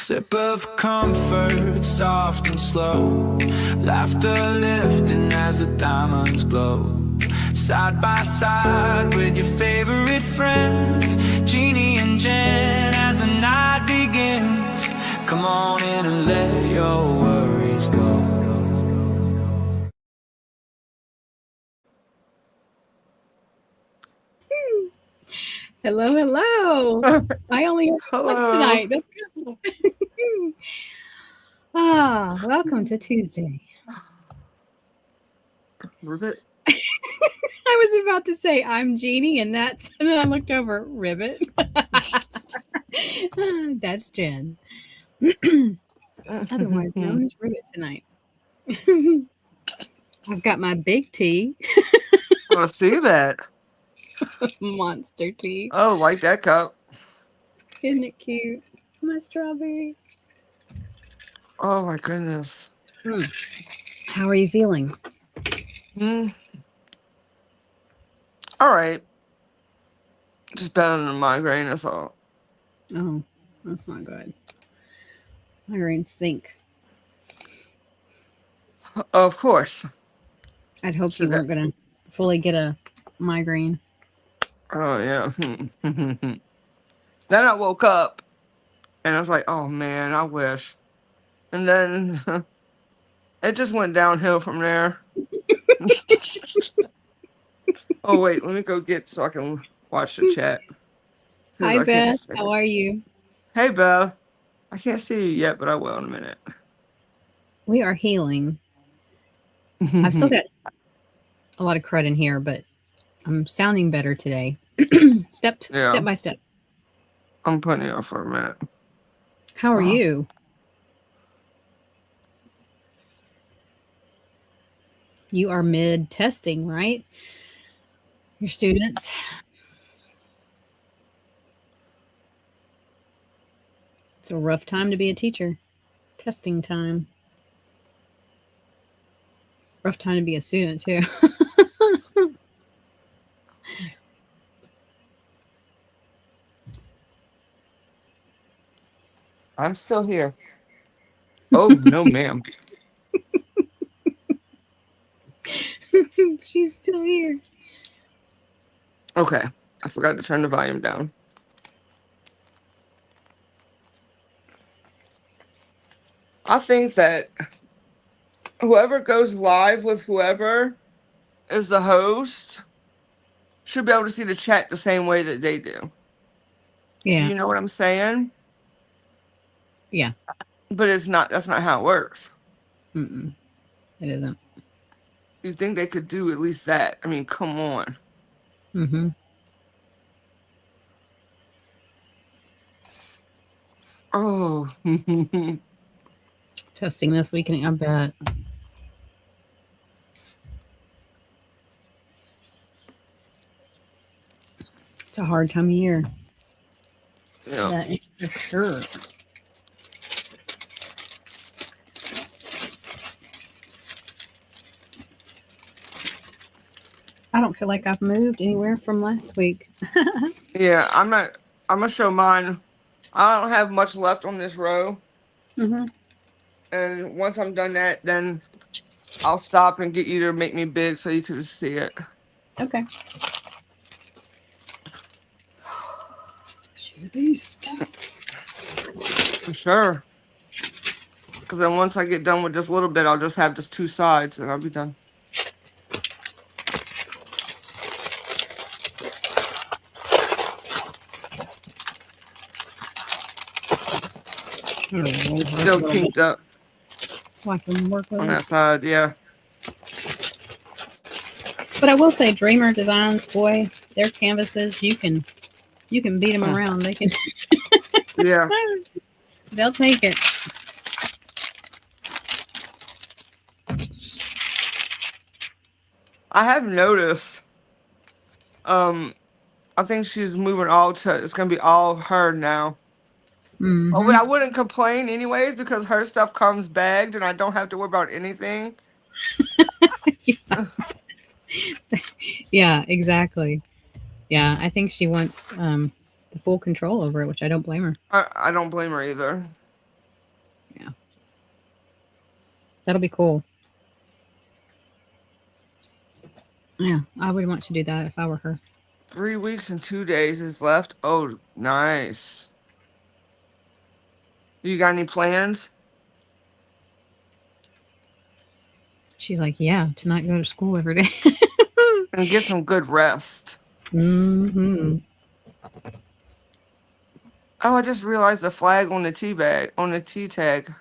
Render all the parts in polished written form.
Sip of comfort, soft and slow. Laughter lifting as the diamonds glow. Side by side with your favorite friends, Jeannie and Jen, as the night begins. Come on in and let your worries go. Hello, hello. I only heard you once tonight. That's good. Welcome to Tuesday. Ribbit. I was about to say I'm Jeannie, and then I looked over. Ribbit. That's Jen. Otherwise known as Ribbit tonight. I've got my big tea. I see that. Monster tea. Oh, like that cup. Isn't it cute? My strawberry. Oh my goodness. How are you feeling? All right. Just better than a migraine, that's all. Oh, that's not good. Migraines sink. Of course. I'd hope you weren't going to fully get a migraine. Oh, yeah. Then I woke up and I was like, oh man, I wish. And then it just went downhill from there. Oh, wait, let me go get so I can watch the chat. Hi, Beth. How are you? Hey, Beth. I can't see you yet, but I will in a minute. We are healing. I've still got a lot of crud in here, but I'm sounding better today. Step by step. I'm putting it off for a minute. How are you? You are mid-testing, right? Your students. It's a rough time to be a teacher. Testing time. Rough time to be a student, too. I'm still here. Oh, no, ma'am. She's still here. Okay. I forgot to turn the volume down. I think that whoever goes live with whoever is the host should be able to see the chat the same way that they do. Yeah. Do you know what I'm saying? Yeah. But that's not how it works. It isn't. You think they could do at least that? I mean, come on. Mm-hmm. Oh. Testing this weekend, I bet. It's a hard time of year. Yeah. That is for sure. I don't feel like I've moved anywhere from last week. Yeah, I'm gonna show mine. I don't have much left on this row. Mm-hmm. And once I'm done that, then I'll stop and get you to make me big so you can see it. Okay. She's a beast. For sure. Because then once I get done with this little bit, I'll just have just two sides and I'll be done. It's still kinked up. So I can work with on it. that side, yeah. But I will say, Dreamer Designs, boy, their canvases, you can beat them around. They can. Yeah. They'll take it. I have noticed. I think she's moving all to. It's gonna be all her now. Mm-hmm. Oh, but I wouldn't complain anyways because her stuff comes bagged and I don't have to worry about anything. Yeah, exactly. Yeah, I think she wants the full control over it, which I don't blame her. I don't blame her either. That'll be cool. Yeah, I would want to do that if I were her. 3 weeks and 2 days is left. Oh, nice. You got any plans? She's like, yeah, to not go to school every day. And get some good rest. Mm-hmm. Oh, I just realized the flag on the tea bag, on the tea tag.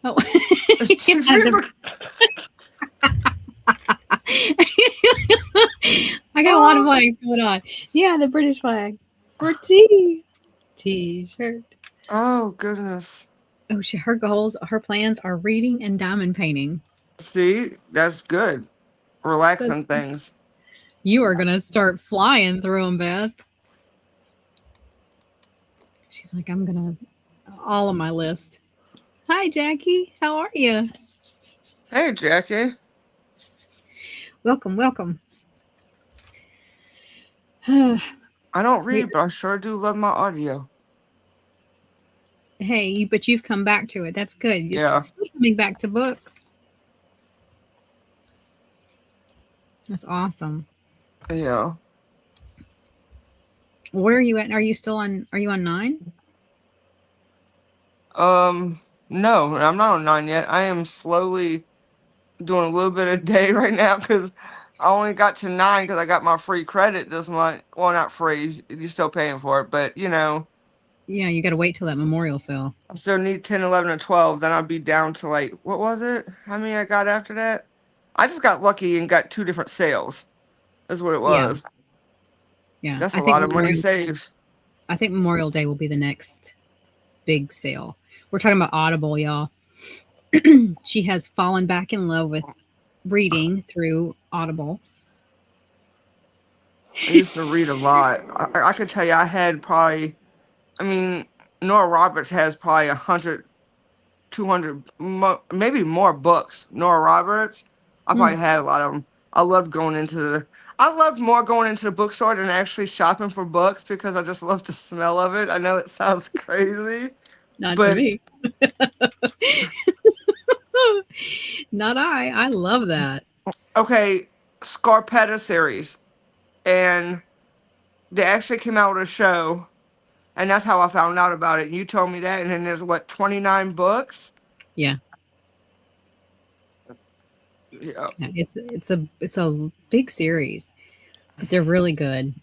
Oh. I got a lot of flags going on. Yeah, the British flag. Or tea. T-shirt. Oh, goodness. Oh, her goals, her plans are reading and diamond painting. See, that's good. Relaxing things. You are going to start flying through them, Beth. She's like, I'm going to, all on my list. Hi, Jackie. How are you? Hey, Jackie. Welcome, welcome. I don't read, but I sure do love my audio. Hey, but you've come back to it. That's good. Yeah. It's still coming back to books. That's awesome. Yeah. Where are you at? Are you still on? Are you on 9? No, I'm not on 9 yet. I am slowly doing a little bit a day right now because I only got to 9 because I got my free credit this month. Well, not free. You're still paying for it, but you know. Yeah, you got to wait till that memorial sale. I still need 10, 11, and 12. Then I'll be down to like, what was it? How many I got after that? I just got lucky and got 2 different sales. That's what it was. Yeah. That's a lot of money saved. I think Memorial Day will be the next big sale. We're talking about Audible, y'all. She has fallen back in love with reading through Audible. I used to read a lot. I could tell you I had probably, I mean, Nora Roberts has probably 100, 200, maybe more books. Nora Roberts, I probably had a lot of them. I loved going into more going into the bookstore than actually shopping for books because I just love the smell of it. I know it sounds crazy. Not to me. Not I. I love that. Okay, Scarpetta series. And they actually came out with a show. And that's how I found out about it. And you told me that. And then there's, 29 books? Yeah. Yeah. It's a big series, but they're really good.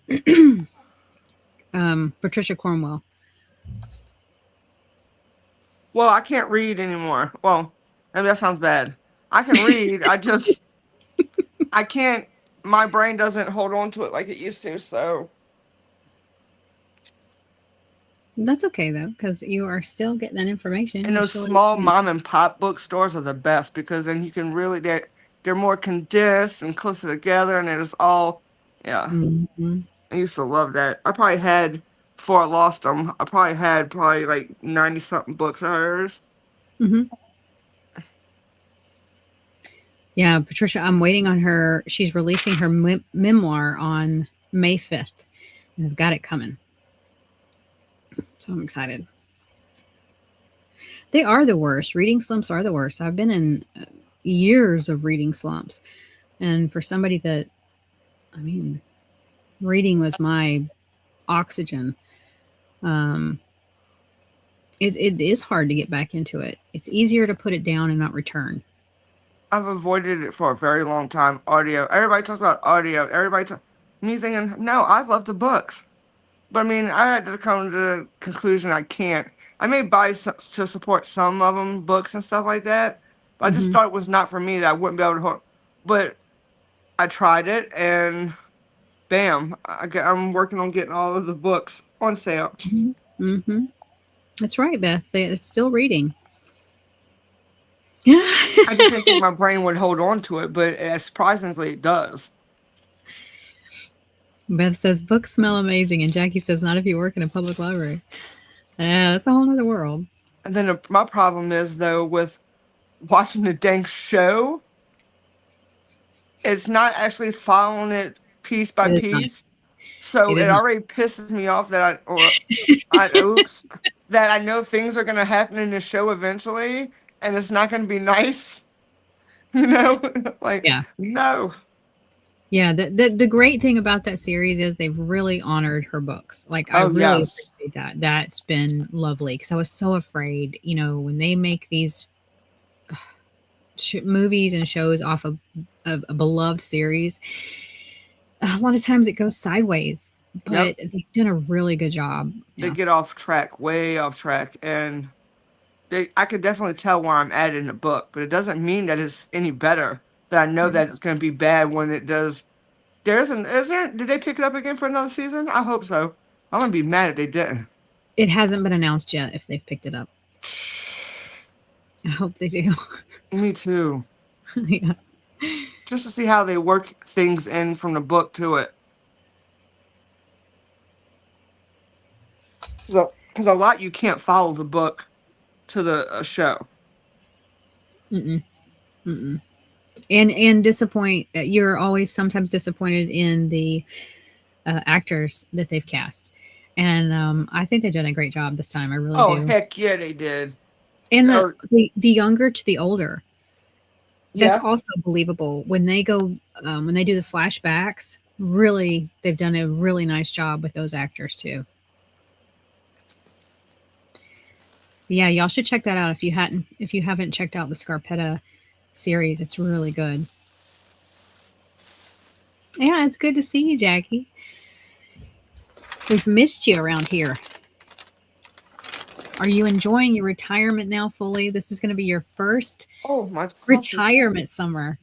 Patricia Cornwell. Well, I can't read anymore. Well, maybe that sounds bad. I can read. I can't. My brain doesn't hold on to it like it used to. So that's okay though, because you are still getting that information. And those small mom and pop bookstores are the best because then you can really they're more condensed and closer together, and it's all Mm-hmm. I used to love that. I probably had, before I lost them, I probably had like 90 something books of hers. Mm-hmm. Yeah, Patricia, I'm waiting on her. She's releasing her memoir on May 5th. And I've got it coming. So I'm excited. They are the worst. Reading slumps are the worst. I've been in years of reading slumps. And for somebody that, I mean, reading was my oxygen. It is hard to get back into it. It's easier to put it down and not return. I've avoided it for a very long time. Audio. Everybody talks about audio. Me thinking, no, I love the books. But I mean, I had to come to the conclusion I can't. I may buy to support some of them, books and stuff like that. But I just thought it was not for me, that I wouldn't be able to. But I tried it, and bam, I'm working on getting all of the books on sale. Mm-hmm. That's right, Beth. It's still reading. I just didn't think my brain would hold on to it, but surprisingly, it does. Beth says, books smell amazing. And Jackie says, not if you work in a public library. That's a whole other world. And then my problem is, though, with watching the dang show, it's not actually following it piece by piece. So it already pisses me off that that I know things are going to happen in the show eventually. and it's not going to be nice. You know, like, Yeah. no. Yeah, the great thing about that series is they've really honored her books. Like, I Oh, really yes. appreciate that. That's been lovely because I was so afraid, when they make these movies and shows off of a beloved series, a lot of times it goes sideways. Yep. But they've done a really good job. They Yeah. get off track, way off track, and I could definitely tell where I'm at in the book, but it doesn't mean that it's any better. That I know Right. that it's going to be bad when it does. Is there? Did they pick it up again for another season? I hope so. I'm gonna be mad if they didn't. It hasn't been announced yet if they've picked it up. I hope they do. Me too. Yeah. Just to see how they work things in from the book to it. Because a lot you can't follow the book to the show. Mm-mm. Mm-mm. And disappoint. You're always sometimes disappointed in the actors that they've cast, and I think they've done a great job this time. I really do. Heck yeah, they did. And Or- the younger to the older, that's Yeah. also believable when they go when they do the flashbacks. Really, they've done a really nice job with those actors too. Yeah, y'all should check that out if you haven't checked out the Scarpetta series. It's really good. Yeah, it's good to see you, Jackie. We've missed you around here. Are you enjoying your retirement now fully? This is going to be your first my retirement summer.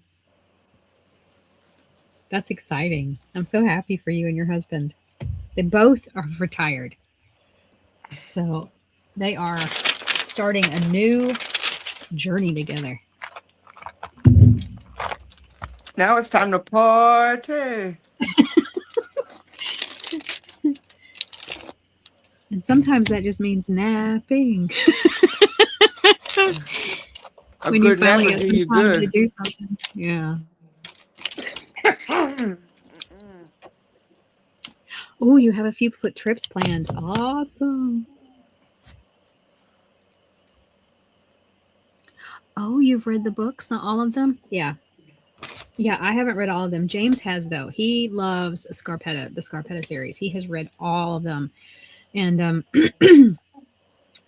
That's exciting. I'm so happy for you and your husband. They both are retired. So they are starting a new journey together. Now it's time to party. And sometimes that just means napping. When you finally get some time to do something. Yeah. Oh, you have a few trips planned. Awesome. Oh, you've read the books, not all of them? Yeah. Yeah, I haven't read all of them. James has, though. He loves the Scarpetta series. He has read all of them. And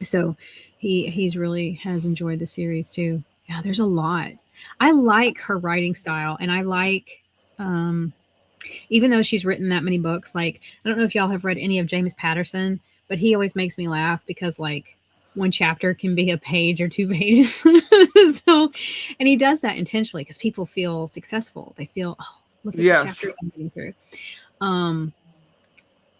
so he's really has enjoyed the series too. Yeah, there's a lot. I like her writing style, and I like even though she's written that many books, like, I don't know if y'all have read any of James Patterson, but he always makes me laugh because, like, one chapter can be a page or 2 pages. So, and he does that intentionally because people feel successful. They feel, oh, look at the chapters I'm getting through.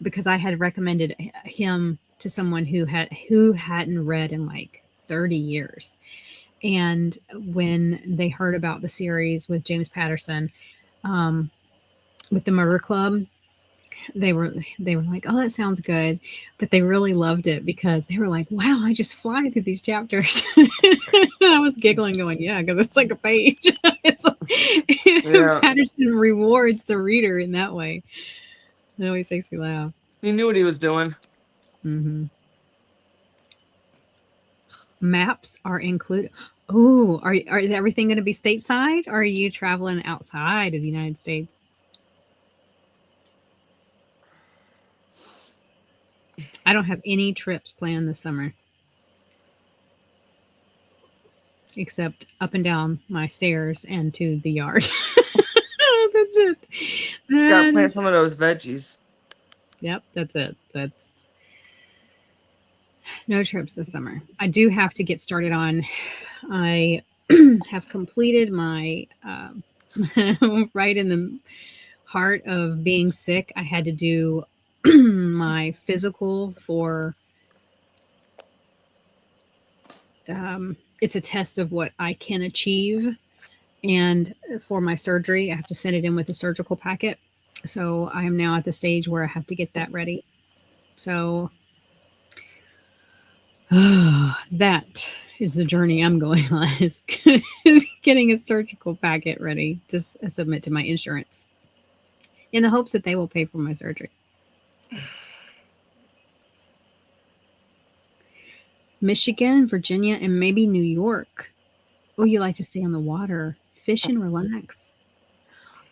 Because I had recommended him to someone who hadn't read in like 30 years. And when they heard about the series with James Patterson, with the Murder Club, they were like, oh, that sounds good. But they really loved it because they were like, wow, I just fly through these chapters. I was giggling going, yeah, because it's like a page. It's like, Patterson rewards the reader in that way. It always makes me laugh. He knew what he was doing. Mm-hmm. Maps are included. Oh, is everything going to be stateside, or are you traveling outside of the United States? I don't have any trips planned this summer, except up and down my stairs and to the yard. That's it. Gotta plant some of those veggies. Yep, that's it. That's no trips this summer. I do have to get started on. I have completed my right in the heart of being sick. I had to do my physical for. It's a test of what I can achieve, and for my surgery, I have to send it in with a surgical packet. So I am now at the stage where I have to get that ready. So that is the journey I'm going on, is getting a surgical packet ready to submit to my insurance in the hopes that they will pay for my surgery. Michigan, Virginia, and maybe New York Oh, you like to stay on the water, fish and relax.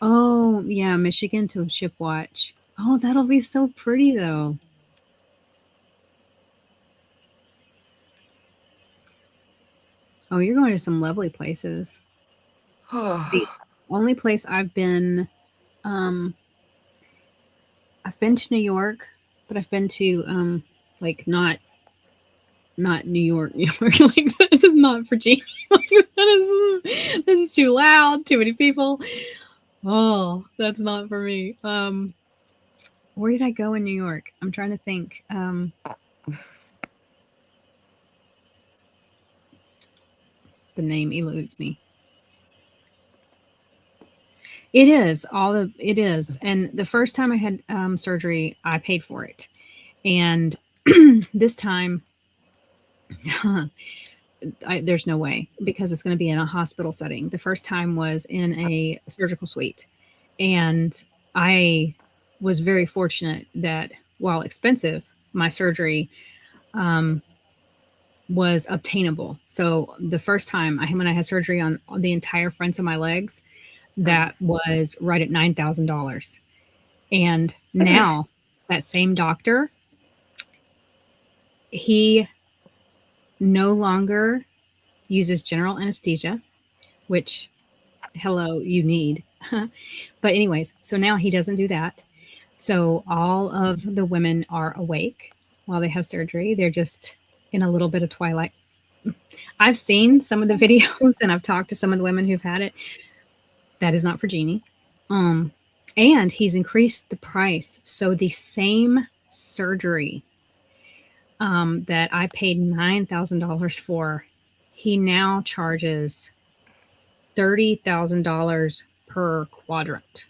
Oh, yeah, Michigan to ship watch. Oh, that'll be so pretty though. Oh, you're going to some lovely places. The only place um, I've been to New York, but I've been to like not New York, New York. Like this is not Virginia. Like, this is too loud, too many people. Oh, that's not for me. Where did I go in New York? I'm trying to think. The name eludes me. It is it is. And the first time I had surgery, I paid for it. And this time, there's no way because it's going to be in a hospital setting. The first time was in a surgical suite. And I was very fortunate that while expensive, my surgery was obtainable. So the first time when I had surgery on the entire fronts of my legs, that was right at $9,000. And now that same doctor, he no longer uses general anesthesia, which, hello, you need. But anyways, so now he doesn't do that. So all of the women are awake while they have surgery. They're just in a little bit of twilight. I've seen some of the videos and I've talked to some of the women who've had it. That is not for Jeannie. And he's increased the price. So the same surgery that I paid $9,000 for, he now charges $30,000 per quadrant.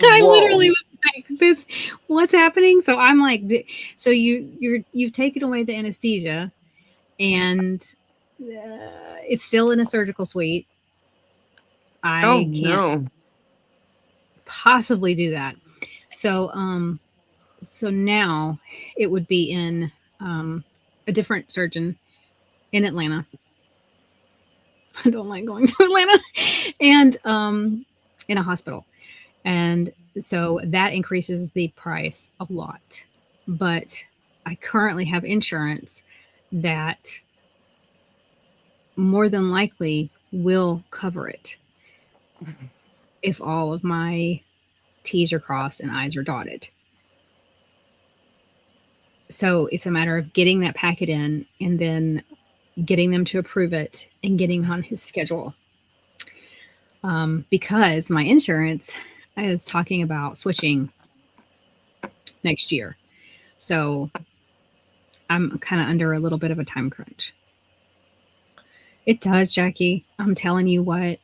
I literally was like, this, what's happening? So I'm like, so you've taken away the anesthesia and it's still in a surgical suite. I can't possibly do that. So, so now it would be in a different surgeon in Atlanta. I don't like going to Atlanta. And in a hospital. And so that increases the price a lot. But I currently have insurance that more than likely will cover it if all of my T's are crossed and I's are dotted. So it's a matter of getting that packet in and then getting them to approve it and getting on his schedule. Because my insurance is talking about switching next year. So I'm kind of under a little bit of a time crunch. It does, Jackie. I'm telling you what,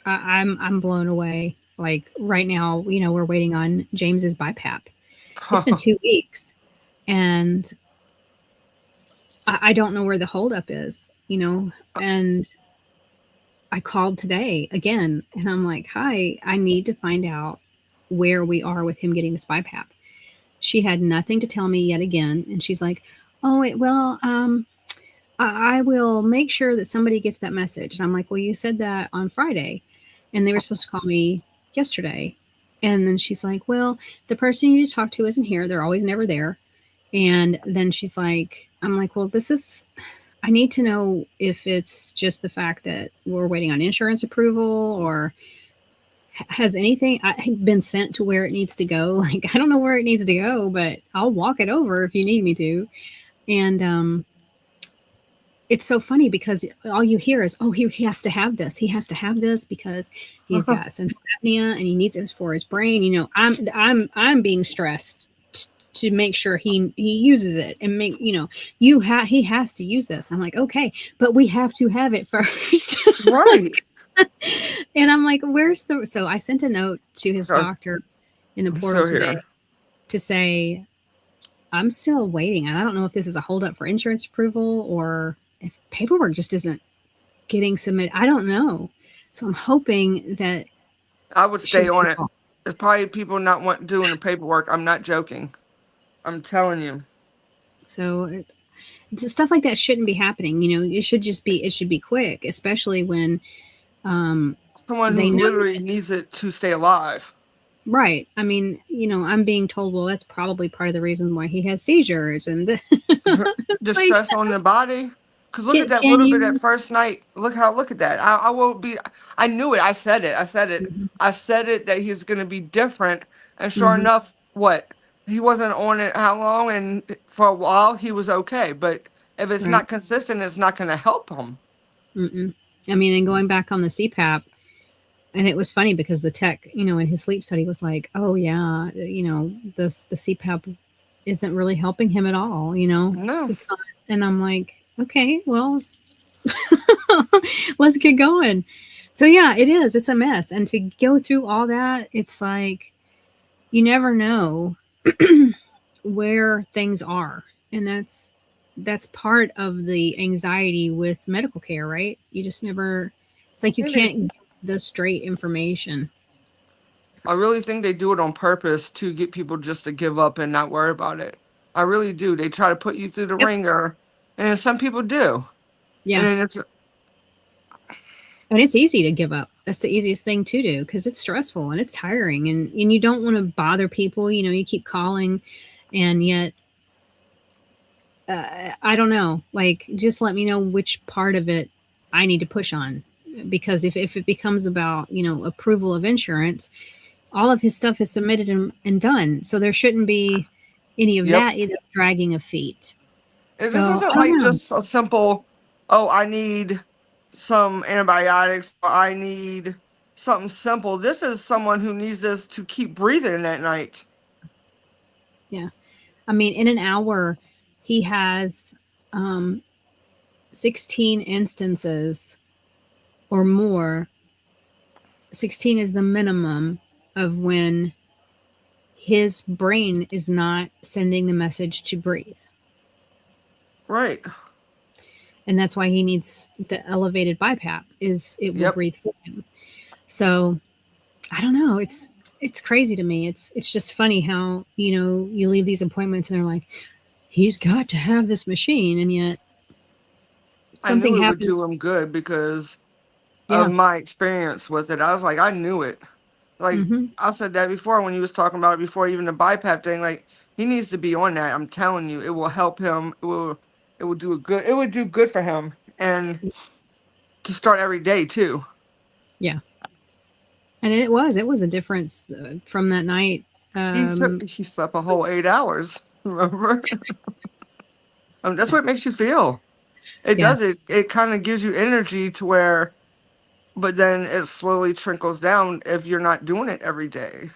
I'm blown away. Like right now, we're waiting on James's BiPAP. It's been 2 weeks and I don't know where the holdup is, and I called today again and I'm like, hi, I need to find out where we are with him getting this BiPAP. She had nothing to tell me yet again. And she's like, oh, I will make sure that somebody gets that message. And I'm like, well, you said that on Friday and they were supposed to call me yesterday. And then she's like, well, the person you talk to isn't here. They're always never there. And then she's like, I'm like, well, I need to know if it's just the fact that we're waiting on insurance approval or has anything been sent to where it needs to go? Like, I don't know where it needs to go, but I'll walk it over if you need me to. And it's so funny because all you hear is, oh, he has to have this. He has to have this because he's got central apnea and he needs it for his brain. I'm being stressed to make sure he uses it and make, he has to use this. I'm like, okay, but we have to have it first. Right. And I'm like, so I sent a note to his doctor in the portal today to say, I'm still waiting. And I don't know if this is a holdup for insurance approval or if paperwork just isn't getting submitted. I don't know. So I'm hoping that I would stay on it. It's probably people not want doing the paperwork. I'm not joking. I'm telling you. So stuff like that shouldn't be happening. You know, it should be quick, especially when um, Someone who they know. literally needs it to stay alive. Right. I mean, you know, I'm being told, well, that's probably part of the reason why he has seizures. And The like, stress on the body. Cause look at that can little bit at you? first night. Look at that. I will be. I knew it. I said it. I said it. Mhm, I said it that he's gonna be different. And sure mhm, enough, what he wasn't on it how long, and for a while he was okay. But if it's right. not consistent, it's not gonna help him. Mm-mm. I mean, and going back on the CPAP, and it was funny because the tech, you know, in his sleep study was like, oh yeah, you know, the CPAP isn't really helping him at all. You know, No, it's not. And I'm like, okay, well, let's get going. So yeah, it is. It's a mess, and to go through all that, it's like you never know where things are, and that's part of the anxiety with medical care, right? You just never. It's like you maybe. can't get the straight information. I really think they do it on purpose to get people just to give up and not worry about it. I really do. They try to put you through the Yep. ringer, and then some people do. And Yeah, then it's and it's easy to give up. That's the easiest thing to do because it's stressful and it's tiring, and you don't want to bother people. You know, you keep calling, and yet I don't know. Like, just let me know which part of it I need to push on. Because if it becomes about, you know, approval of insurance, all of his stuff is submitted and done. So there shouldn't be any of yep. that either dragging of feet. And this So isn't I don't like know. just a simple, oh, I need some antibiotics or I need something simple. This is someone who needs this to keep breathing at night. Yeah. I mean, in an hour, he has um, 16 instances or more. 16 is the minimum of when his brain is not sending the message to breathe. Right. And that's why he needs the elevated BiPAP is it will Yep. breathe for him. So I don't know. It's crazy to me. It's just funny how, you know, you leave these appointments and they're like, he's got to have this machine, and yet I something knew it would happens. do him good because of Yeah. my experience with it. I was like, I knew it. Like Mm-hmm. I said that before when you was talking about it before even the BiPAP thing. Like he needs to be on that. I'm telling you, it will help him. It will do a good. It would do good for him and to start every day too. Yeah. And it was a difference from that night. He slept a whole 8 hours. Remember? That's what it makes you feel. It Yeah. does it. It kind of gives you energy to where, but then it slowly trickles down if you're not doing it every day.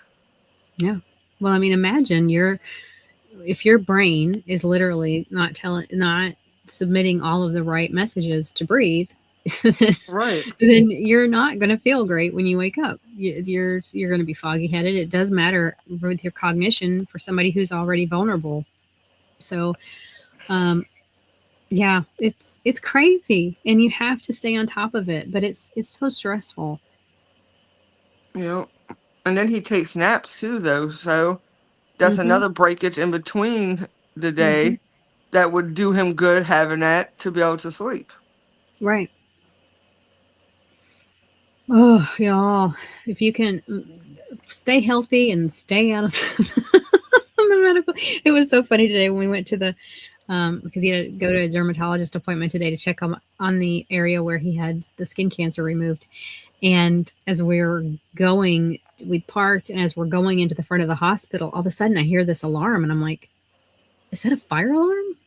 Yeah. Well, I mean, imagine if your brain is literally not submitting all of the right messages to breathe, Right. then you're not going to feel great when you wake up. You're going to be foggy headed. It does matter with your cognition for somebody who's already vulnerable. So, um, yeah, it's crazy, and you have to stay on top of it. But it's so stressful. You know. And then he takes naps too, though. So that's Hmm. another breakage in between the Hmm. day that would do him good having that to be able to sleep. Right. Oh, y'all, if you can stay healthy and stay out of the medical. It was so funny today when we went to the because he had to go to a dermatologist appointment today to check on the area where he had the skin cancer removed. And as we were going, we parked, and as we're going into the front of the hospital, all of a sudden I hear this alarm, and I'm like, "Is that a fire alarm?"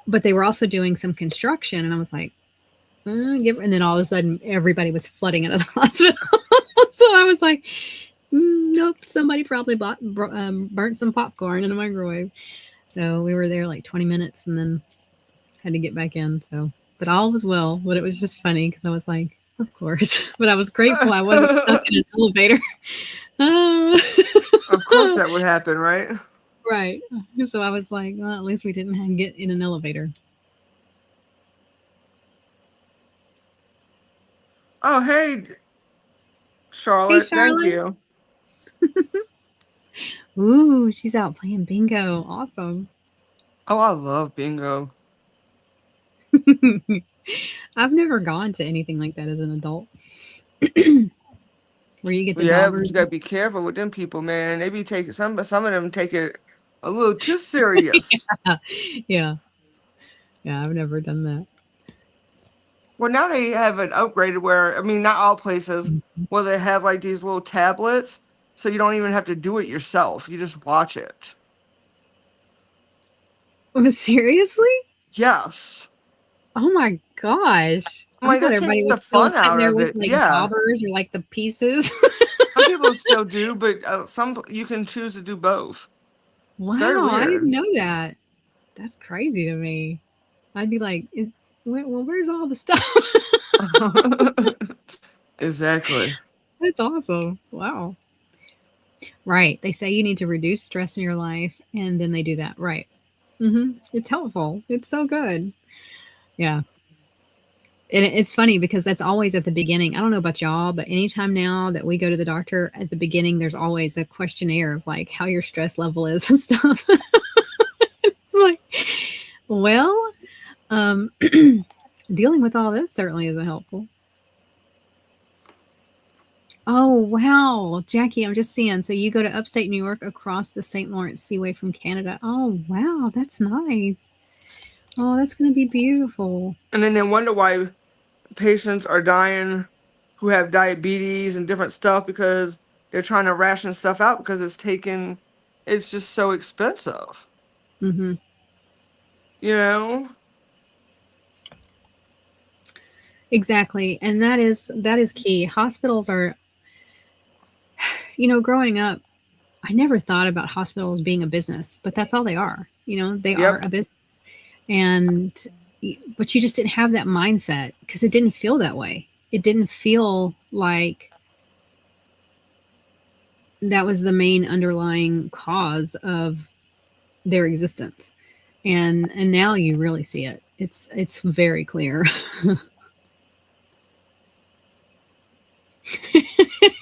But they were also doing some construction, and I was like, and then all of a sudden everybody was flooding out of the hospital. So I was like, nope, somebody probably burnt some popcorn in a microwave. So we were there like 20 minutes and then had to get back in. So, but all was well. But it was just funny because I was like, of course. But I was grateful I wasn't stuck in an elevator. Uh, Of course, that would happen, right? right. So I was like, well, at least we didn't have to get in an elevator. Oh, hey, Hey, Charlotte. Thank Charlotte. you. Ooh, she's out playing bingo. Awesome. Oh, I love bingo. I've never gone to anything like that as an adult. Where you get the Yeah, but daubers. you gotta be careful with them people, man. They be taking some of them take it a little too serious. Yeah. Yeah, I've never done that. Well, now they have it upgraded where, I mean, not all places, where they have like these little tablets, so you don't even have to do it yourself. You just watch it. Oh, seriously? Yes. Oh my gosh. I'm I like, thought that takes everybody was the still fun sitting out there of with it. like Yeah. daubers or like the pieces. Some people still do, but some you can choose to do both. It's very Wow, I didn't weird. know that. That's crazy to me. I'd be like, well, where's all the stuff? Exactly. That's awesome. Wow. Right. They say you need to reduce stress in your life, and then they do that. Right. It's helpful. It's so good. Yeah. And it's funny because that's always at the beginning. I don't know about y'all, but anytime now that we go to the doctor at the beginning, there's always a questionnaire of like how your stress level is and stuff. It's like, well, um, dealing with all this certainly isn't helpful. Oh, wow. Jackie, I'm just seeing. So you go to upstate New York across the St. Lawrence Seaway from Canada. Oh, wow. That's nice. Oh, that's going to be beautiful. And then they wonder why patients are dying who have diabetes and different stuff because they're trying to ration stuff out because it's just so expensive. Hmm. You know? Exactly. And that is key. Hospitals are, growing up, I never thought about hospitals being a business, but that's all they are. They are Yep. a business. And but you just didn't have that mindset because it didn't feel that way. It didn't feel like that was the main underlying cause of their existence. And now you really see it. It's very clear.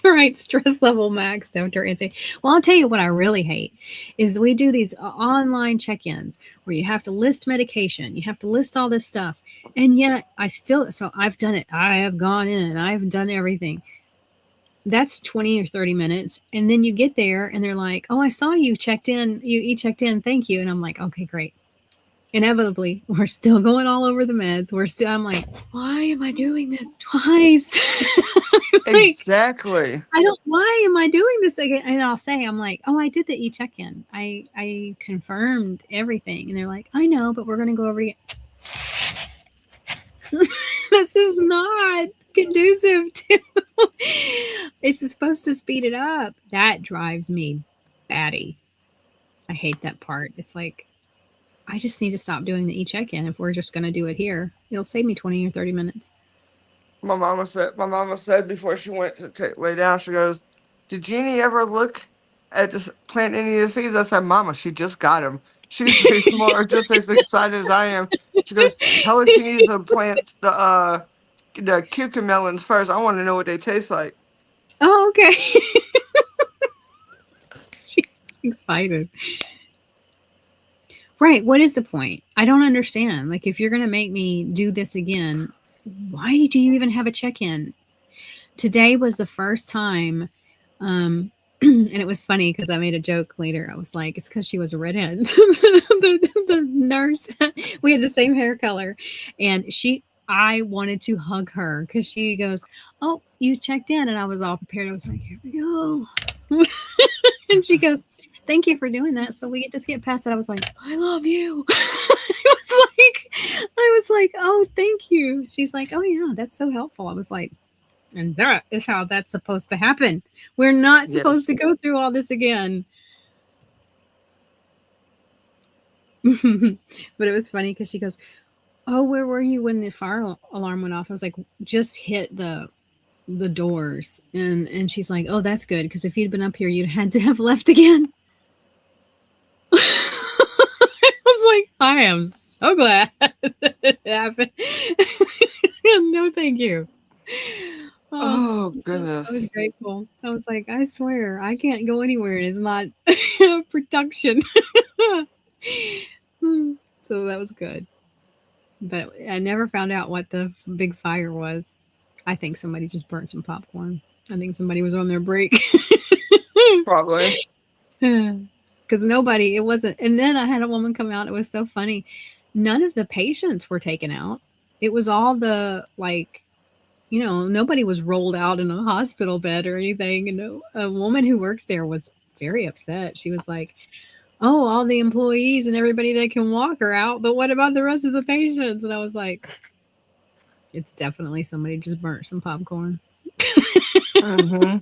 Right, stress level max after answering. Well, I'll tell you what I really hate is we do these online check-ins where you have to list medication, you have to list all this stuff, and yet so I've done it. I have gone in and I've done everything. That's 20 or 30 minutes, and then you get there and they're like, "Oh, I saw you checked in. You checked in. Thank you." And I'm like, "Okay, great." Inevitably, we're still going all over the meds. I'm like, "Why am I doing this twice?" Like, Exactly. why am I doing this again? And I'll say, I'm like, oh, I did the e-check-in. I confirmed everything. And they're like, I know, but we're going to go over again. This is not conducive to, it's supposed to speed it up. That drives me batty. I hate that part. It's like, I just need to stop doing the e-check-in. If we're just going to do it here, it'll save me 20 or 30 minutes. My mama said before she went to lay down, she goes, "Did Jeannie ever look at this plant any of the seeds?" I said, "Mama, she just got them. She's way more just as excited as I am." She goes, "Tell her she needs to plant the cucamelons first. I want to know what they taste like." Oh, okay. She's excited. Right. What is the point? I don't understand. Like, if you're going to make me do this again, why do you even have a check-in? Today was the first time, and it was funny because I made a joke later. I was like, it's because she was a redhead. The nurse, we had the same hair color, and I wanted to hug her because she goes, "Oh, you checked in," and I was all prepared. I was like, "Here we go," and she goes, "Thank you for doing that. So we get to skip past it." I was like, "I love you." I was like, "Oh, thank you." She's like, "Oh yeah, that's so helpful." I was like, and that is how that's supposed to happen. We're not supposed Yes. to go through all this again. But it was funny because she goes, "Oh, where were you when the fire alarm went off?" I was like, "Just hit the doors." And she's like, "Oh, that's good, because if you'd been up here, you'd had to have left again." I was like, I am so glad that it happened. No, thank you. Oh, Oh I was goodness. grateful. I was like, I swear, I can't go anywhere and it's not production. So that was good. But I never found out what the big fire was. I think somebody just burnt some popcorn. I think somebody was on their break. Probably. Because nobody, it wasn't. And then I had a woman come out. It was so funny. None of the patients were taken out. It was all the, like, nobody was rolled out in a hospital bed or anything. And a woman who works there was very upset. She was like, oh, all the employees and everybody that can walk are out, but what about the rest of the patients? And I was like, it's definitely somebody just burnt some popcorn. Mm-hmm.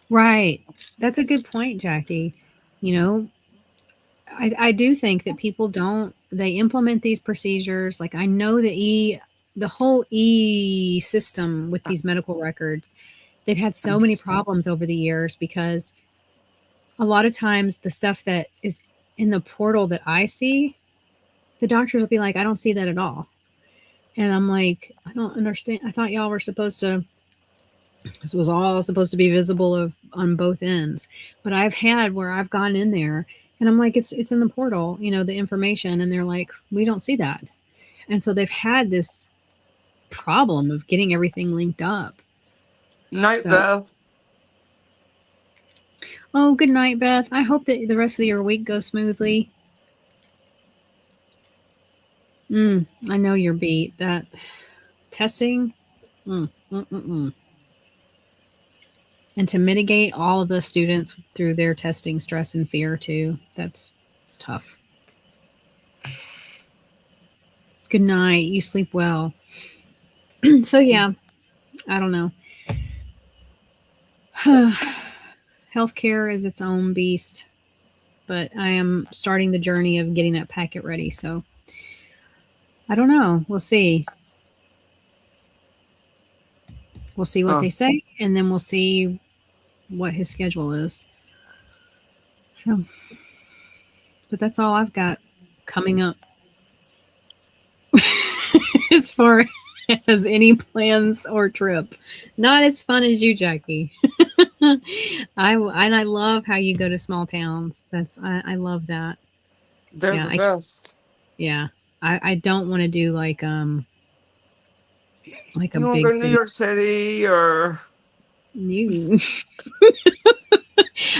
Right. That's a good point, Jackie. You know, I do think that people don't, they implement these procedures. Like I know the whole system with these medical records, they've had so many problems over the years because a lot of times the stuff that is in the portal that I see, the doctors will be like, I don't see that at all. And I'm like, I don't understand. I thought y'all were supposed to, this was all supposed to be visible on both ends. But I've had where I've gone in there and I'm like, it's in the portal, the information. And they're like, we don't see that. And so they've had this problem of getting everything linked up. Night, So, Beth. oh, good night, Beth. I hope that the rest of your week goes smoothly. I know you're beat. That testing. Mm, mm, mm, mm. And to mitigate all of the students through their testing stress and fear too. It's tough. Good night. You sleep well. So yeah, I don't know. Healthcare is its own beast, but I am starting the journey of getting that packet ready. So I don't know. We'll see. We'll see what Oh, they say, and then we'll see what his schedule is. So, but that's all I've got coming up. As far as any plans or trip, not as fun as you, Jackie. I love how you go to small towns. I love that. they're Yeah, the best. yeah. I don't want to do like a You want to big go to New city. York City or New.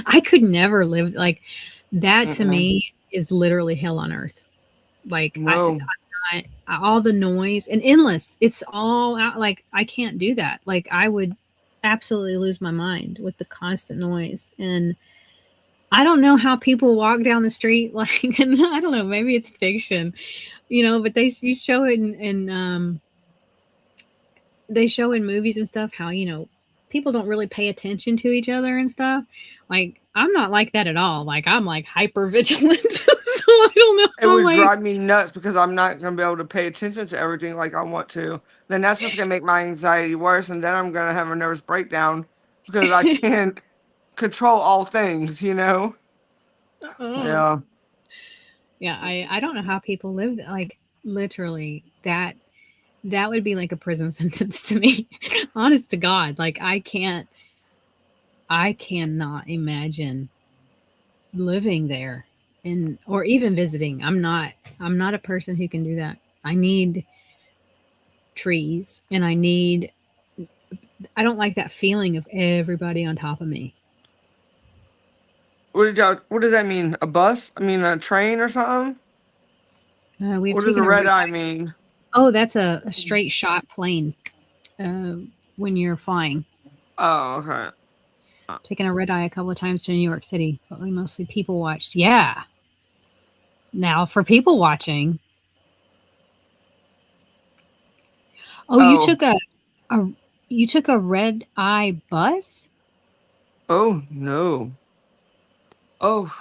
I could never live like that. To mm-mm. me is literally hell on earth. Like No. all the noise and endless. It's all out. Like I can't do that. Like I would absolutely lose my mind with the constant noise. And I don't know how people walk down the street like, and I don't know, maybe it's fiction, but you show it in they show in movies and stuff how people don't really pay attention to each other and stuff. Like I'm not like that at all. Like I'm like hyper vigilant. So I don't know. It I'm would like, drive me nuts because I'm not going to be able to pay attention to everything like I want to. Then that's just going to make my anxiety worse. And then I'm going to have a nervous breakdown because I can't control all things. oh. Yeah. Yeah, I don't know how people live like literally that would be like a prison sentence to me. Honest to God, like I cannot imagine living there and or even visiting. I'm not a person who can do that. I need trees and I don't like that feeling of everybody on top of me. What does that mean? A bus? I mean, a train or something? We've What does a taken a red red eye eye. mean? Oh, that's a straight shot plane uh, when you're flying. Oh, okay. Taken a red eye a couple of times to New York City, but we mostly people watched. Yeah. Now for people watching, oh, Oh, a you took a red eye bus? oh, no. Oh,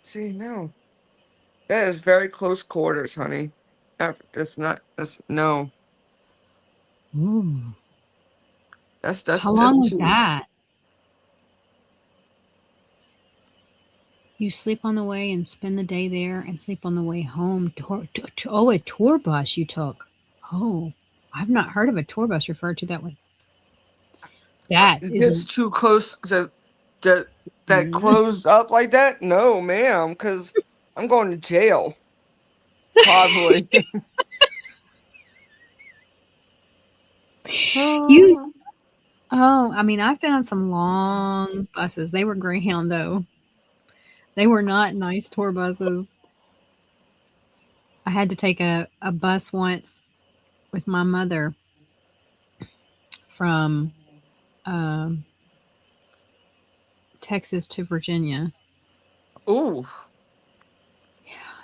see, no. That is very close quarters, honey. That's not, that's, no. Ooh. That's How long just was too. that? You sleep on the way and spend the day there and sleep on the way home. Oh, a tour bus you took. Oh, I've not heard of a tour bus referred to that way. That is a It's too close to that mm. closed up like that? No, ma'am, because I'm going to jail. Probably. You. Oh, Oh, I mean, I've been on some long buses. They were Greyhound though. They were not nice tour buses. I had to take a bus once with my mother from um, Texas to Virginia. ooh,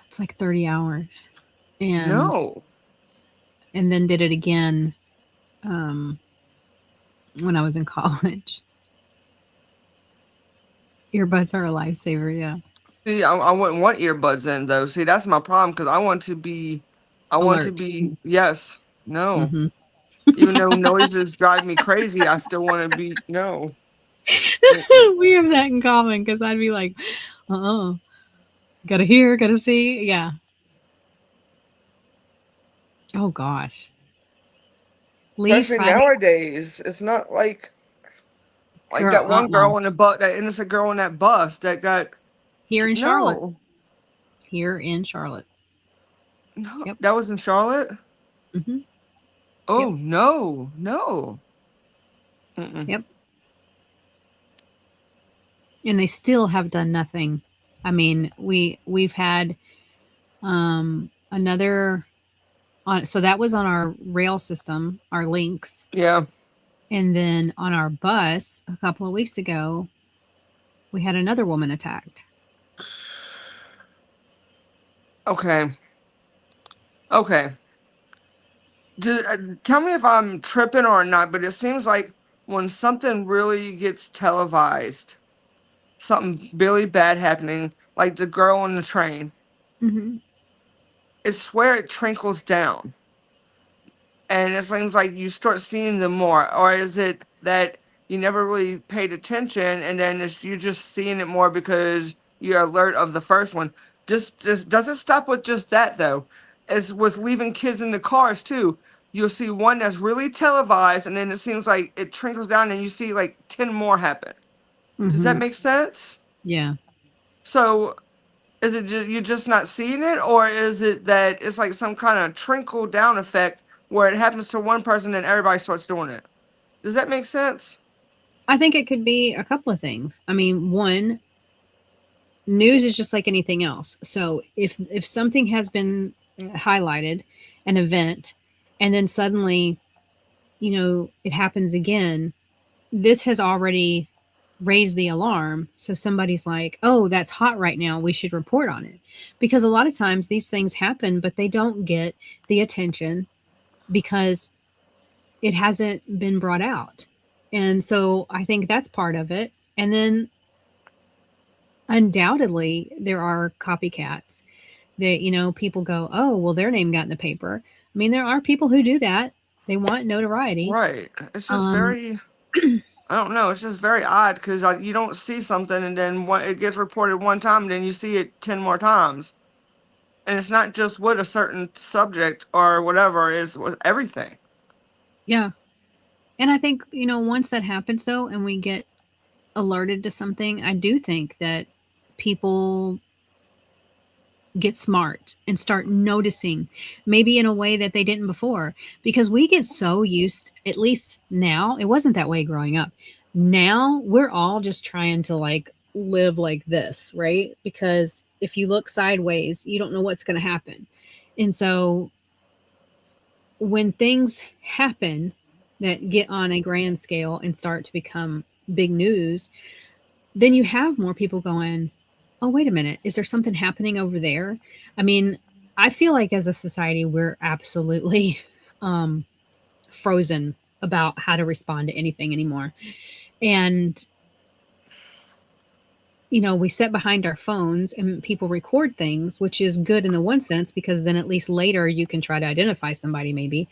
It's like 30 hours. And no. and then did it again um, when I was in college. Earbuds are a lifesaver, yeah. See, I wouldn't want earbuds in though. See, that's my problem because I want to Alert. be, yes, no. Hmm. Even though noises drive me crazy, I still want to be, no. Mm-mm. We have that in common because I'd be like, gotta hear, gotta see. Yeah. Oh gosh. Leave Especially Friday. nowadays, it's not like Girl, that one girl on the bus, that innocent girl on that bus that got, here in Charlotte. no, Here in Charlotte. no, Yep. that was in Charlotte. Hmm. Oh Yep. no, no. Mm-mm. Yep. And they still have done nothing. I mean, we've had another on, so that was on our rail system, our links. Yeah. And then on our bus a couple of weeks ago, we had another woman attacked. Okay. Okay. Tell me if I'm tripping or not, but it seems like when something really gets televised, something really bad happening, like the girl on the train, Hmm. it's where it trickles down. And it seems like you start seeing them more. Or is it that you never really paid attention and then you just seeing it more because you're alert of the first one? Just doesn't stop with just that though. It's with leaving kids in the cars too. You'll see one that's really televised, and then it seems like it trickles down, and you see like 10 more happen. Does that Hmm. make sense? Yeah. So is it you're just not seeing it, or is it that it's like some kind of trickle down effect where it happens to one person and everybody starts doing it? Does that make sense? I think it could be a couple of things. I mean, one, news is just like anything else. So if something has been highlighted, an event, and then suddenly, it happens again, this has already raised the alarm. So somebody's like, "Oh, that's hot right now. We should report on it." Because a lot of times these things happen, but they don't get the attention because it hasn't been brought out. And so I think that's part of it. And then undoubtedly there are copycats that, people go, "Oh, well, their name got in the paper." I mean, there are people who do that. They want notoriety. Right. It's just Um, very, I don't know. It's just very odd because you don't see something and then it gets reported one time, and then you see it 10 more times. And it's not just with a certain subject or whatever, it's with everything. yeah. And I think, once that happens though, and we get alerted to something, I do think that people get smart and start noticing, maybe in a way that they didn't before, because we get so used, at least now, it wasn't that way growing up. Now we're all just trying to like live like this, right? Because if you look sideways, you don't know what's going to happen. And so when things happen that get on a grand scale and start to become big news, then you have more people going, "Oh, wait a minute. Is there something happening over there?" I mean, I feel like as a society, we're absolutely um, frozen about how to respond to anything anymore. And, we sit behind our phones and people record things, which is good in the one sense, because then at least later you can try to identify somebody, maybe.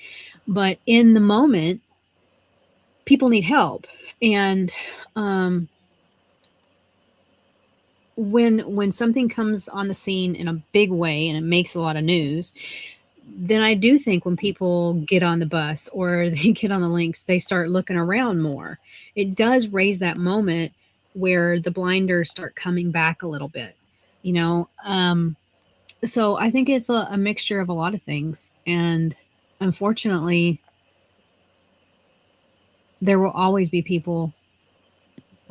But in the moment, people need help. And, um, when something comes on the scene in a big way and it makes a lot of news, then I do think when people get on the bus or they get on the links, they start looking around more. It does raise that moment where the blinders start coming back a little bit, you know. So I think it's a mixture of a lot of things, and unfortunately, there will always be people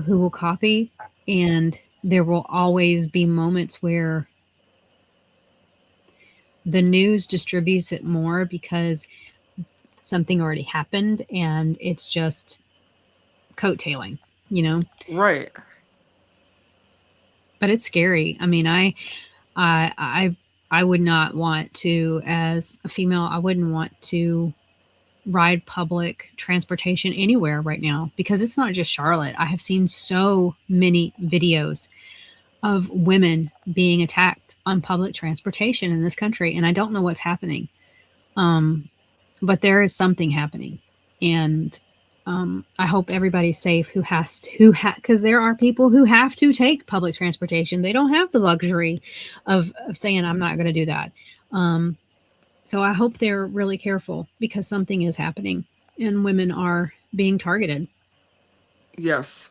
who will copy, and there will always be moments where the news distributes it more because something already happened and it's just coattailing, you know. Right. But it's scary. I mean, I would not want to, as a female, I wouldn't want to ride public transportation anywhere right now, because it's not just Charlotte. I have seen so many videos of women being attacked on public transportation in this country, and I don't know what's happening. But there is something happening, and I hope everybody's safe because there are people who have to take public transportation. They don't have the luxury of saying, I'm not going to do that. So I hope they're really careful, because something is happening and women are being targeted. Yes.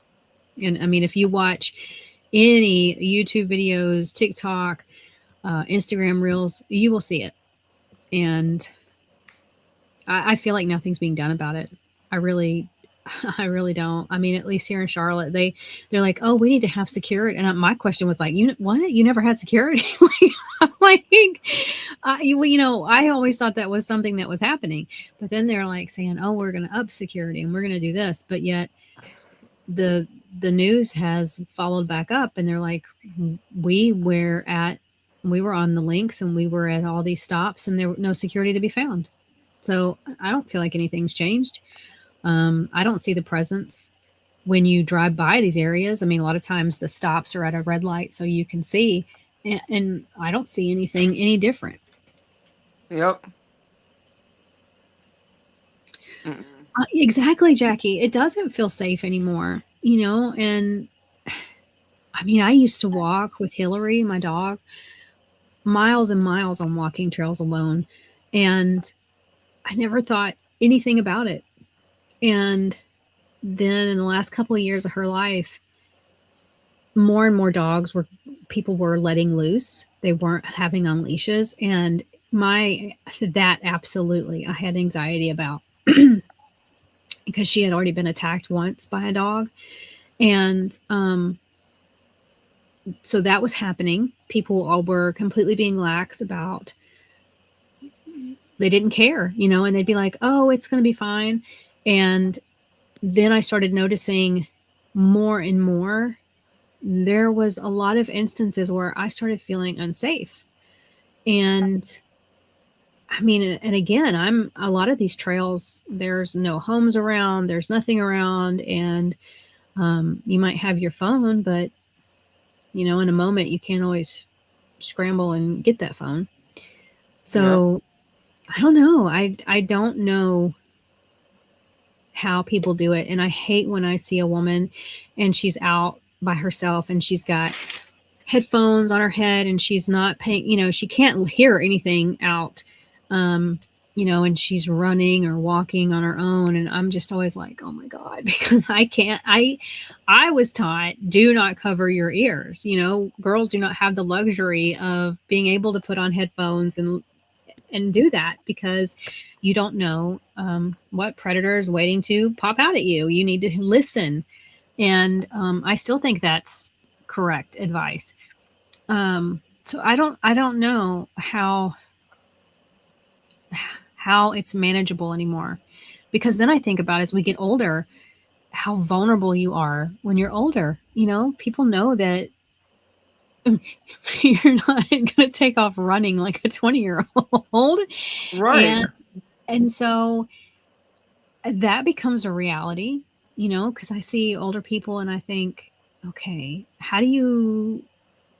And I mean, if you watch any YouTube videos, TikTok, Instagram reels, you will see it. And I feel like nothing's being done about it. I really don't. I mean, at least here in Charlotte, they're like, oh, we need to have security. And my question was like, what? You never had security? Like, I always thought that was something that was happening. But then they're like saying, oh, we're going to up security and we're going to do this. But yet the news has followed back up, and they're like, we were on the links and we were at all these stops and there was no security to be found. So I don't feel like anything's changed. I don't see the presence when you drive by these areas. I mean, a lot of times the stops are at a red light so you can see, and I don't see anything any different. Yep. Exactly, Jackie. It doesn't feel safe anymore, you know? And I mean, I used to walk with Hillary, my dog, miles and miles on walking trails alone. And I never thought anything about it. And then in the last couple of years of her life, more and more people were letting loose. They weren't having on leashes. And that absolutely, I had anxiety about because she had already been attacked once by a dog. And so that was happening. People all were completely being lax about, they didn't care, you know, and they'd be like, oh, it's going to be fine. And then I started noticing more and more, there was a lot of instances where I started feeling unsafe. And I mean, and again, a lot of these trails, there's no homes around, there's nothing around. And you might have your phone, but you know, in a moment you can't always scramble and get that phone. So I don't know. I don't know how people do it. And I hate when I see a woman and she's out by herself and she's got headphones on her head and she's not paying, you know, she can't hear anything out, you know, and she's running or walking on her own. And I'm just always like, oh my God, because I can't, I was taught, do not cover your ears. You know, girls do not have the luxury of being able to put on headphones and do that, because you don't know what predator is waiting to pop out at you. You need to listen. And I still think that's correct advice. So I don't know how it's manageable anymore, because then I think about, as we get older, how vulnerable you are when you're older. You know, people know that you're not going to take off running like a 20-year-old. Right. And so that becomes a reality, you know, because I see older people and I think, okay, how do you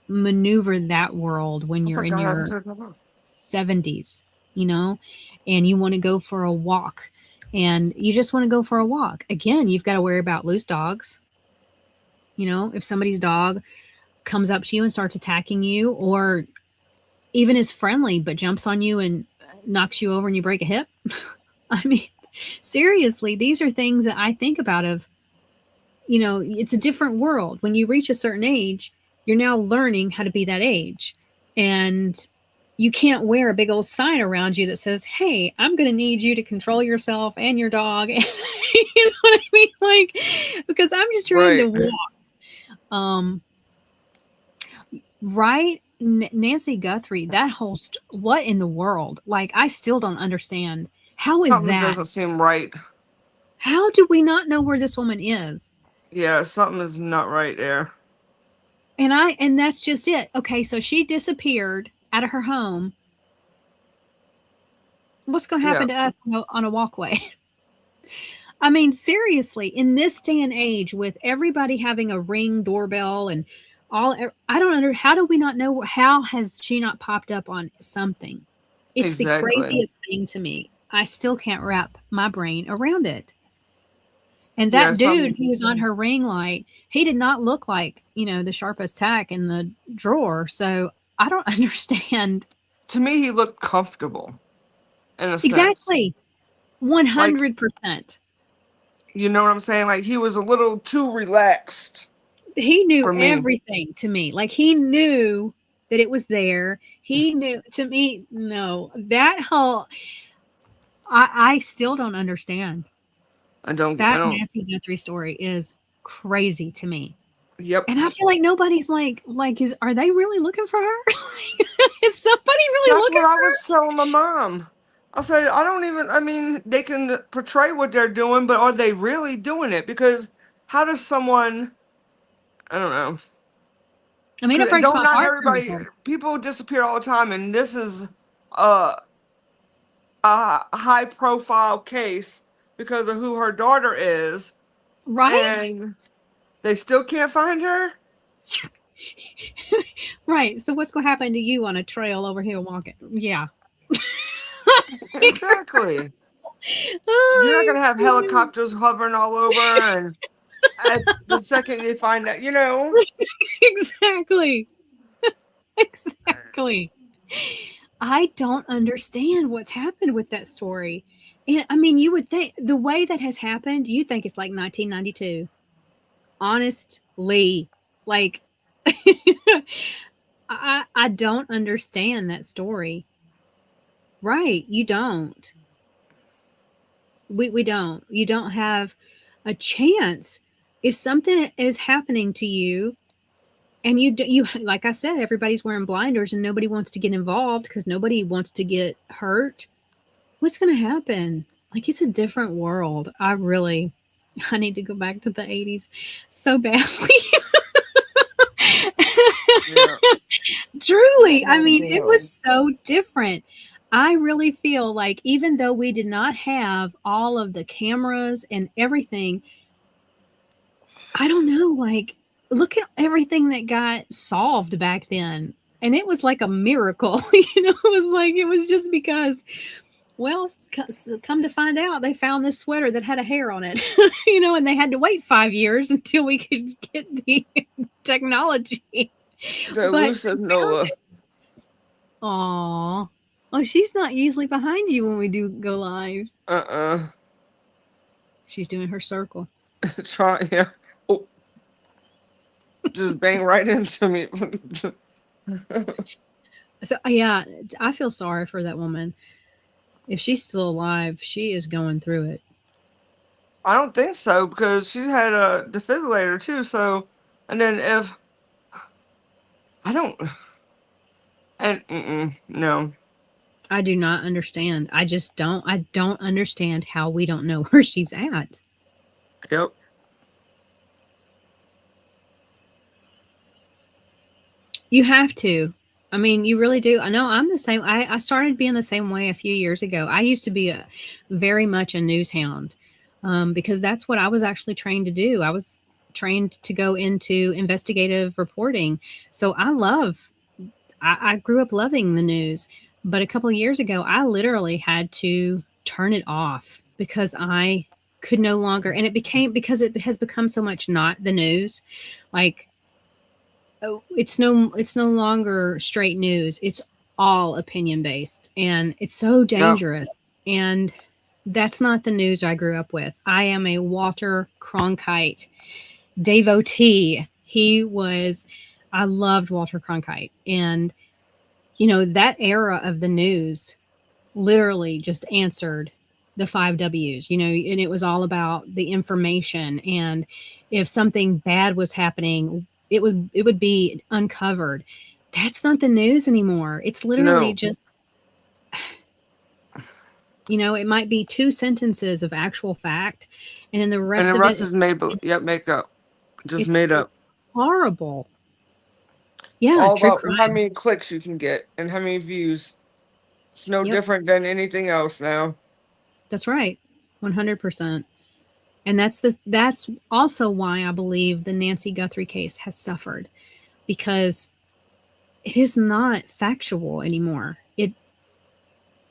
maneuver that world when you're in your 70s, you know, and you want to go for a walk, and you just want to go for a walk. Again, you've got to worry about loose dogs. You know, if somebody's dog comes up to you and starts attacking you, or even is friendly but jumps on you and knocks you over and you break a hip. I mean, seriously, these are things that I think about of, it's a different world. When you reach a certain age, you're now learning how to be that age. And you can't wear a big old sign around you that says, "Hey, I'm going to need you to control yourself and your dog." And, you know what I mean? Like, because I'm just trying to walk. Right? Nancy Guthrie, that whole, what in the world? Like, I still don't understand. How is Something that? doesn't seem right. How do we not know where this woman is? Yeah, something is not right there. And that's just it. Okay, so she disappeared out of her home. What's going to happen to us on a walkway? I mean, seriously, in this day and age, with everybody having a Ring doorbell and all, I don't understand. How do we not know? How has she not popped up on something? It's the craziest thing to me. I still can't wrap my brain around it. And that dude who was on her ring light, he did not look like, the sharpest tack in the drawer. So I don't understand. To me, he looked comfortable. In a exactly. sense. 100%. You know what I'm saying? Like, he was a little too relaxed. He knew everything to me. Like, he knew that it was there. He knew, to me, no. That whole, I still don't understand. That Nancy Guthrie story is crazy to me. Yep. And I feel like nobody's are they really looking for her? Is somebody really looking for her? That's what I was telling my mom. I said, they can portray what they're doing, but are they really doing it? Because how does someone, I don't know. I mean, it breaks my heart. People disappear all the time, and this is a high profile case because of who her daughter is. Right. And they still can't find her. Right. So what's going to happen to you on a trail over here walking? Yeah. Exactly. You're not going to have helicopters hovering all over, and at the second you find that, Exactly. Exactly. I don't understand what's happened with that story. And I mean, you would think the way that has happened, you think it's like 1992. Honestly, like, I don't understand that story. Right. You don't. We don't. You don't have a chance. If something is happening to you, and you like I said, everybody's wearing blinders and nobody wants to get involved because nobody wants to get hurt. What's going to happen? Like, it's a different world. I need to go back to the 80s so badly. Yeah. Truly. I mean, it was so different. I really feel like even though we did not have all of the cameras and everything, I don't know, like, look at everything that got solved back then. And it was like a miracle. It was just because, well, come to find out, they found this sweater that had a hair on it, and they had to wait 5 years until we could get the technology. The elusive Noah. Aw. Oh, she's not usually behind you when we do go live. She's doing her circle. Yeah. Oh. Just bang right into me. So, yeah, I feel sorry for that woman. If she's still alive, she is going through it. I don't think so, because she had a defibrillator too. So, and then if I don't, and no. I do not understand. I just don't. I don't understand how we don't know where she's at. Yep. You have to. I mean, you really do. I know I'm the same. I started being the same way a few years ago. I used to be very much a news hound because that's what I was actually trained to do. I was trained to go into investigative reporting. So I grew up loving the news. But a couple of years ago, I literally had to turn it off because I could no longer. And because it has become so much not the news. Like, it's no longer straight news. It's all opinion based, and it's so Yep. dangerous. And that's not the news I grew up with. I am a Walter Cronkite devotee. I loved Walter Cronkite. And, that era of the news literally just answered the 5 W's, and it was all about the information. And if something bad was happening, it would be uncovered. That's not the news anymore. It's literally No. just, it might be 2 sentences of actual fact, and then the And rest the of it rest is is make up. Just made up. it's horrible. Yeah, All true about how crime. many clicks you can get and how many views. It's no Yep, different than anything else now. that's right. 100%. And that's also why I believe the Nancy Guthrie case has suffered, because it is not factual anymore.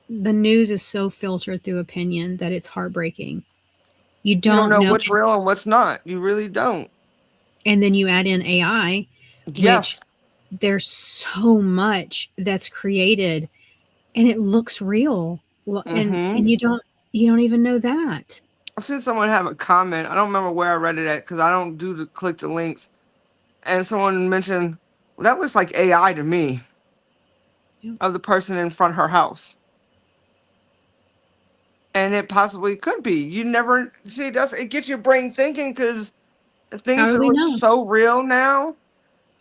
The news is so filtered through opinion that it's heartbreaking. You You don't don't know know. what's real and what's not. You really don't. And then you add in AI, which Yes. there's so much that's created and it looks real. Well, and Mm-hmm. you don't even know that. I seen someone have a comment. I don't remember where I read it at because I don't do the click the links. And someone mentioned, well, that looks like AI to me Yeah. of the person in front of her house. And it possibly could be. You never see it gets your brain thinking because How things do are we look know? so real now.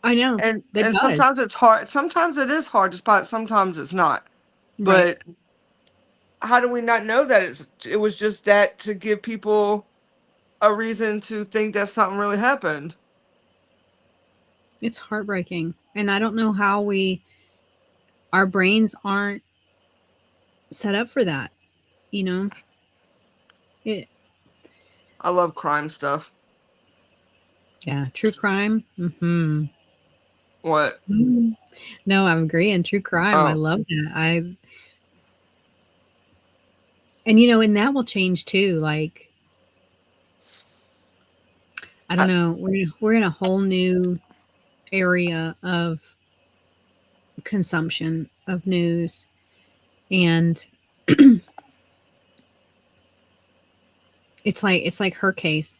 I know. That And does. sometimes it's hard. Sometimes it is hard to spot. Sometimes it's not. Right. But how do we not know that it was just that to give people a reason to think that something really happened? It's heartbreaking. And I don't know how our brains aren't set up for that, you know? It I love crime stuff. Yeah, true crime. What? No, I'm agreeing. True crime. I Oh, love that. And that will change too. Like, I don't I, know. We're in a whole new area of consumption of news, and it's like her case.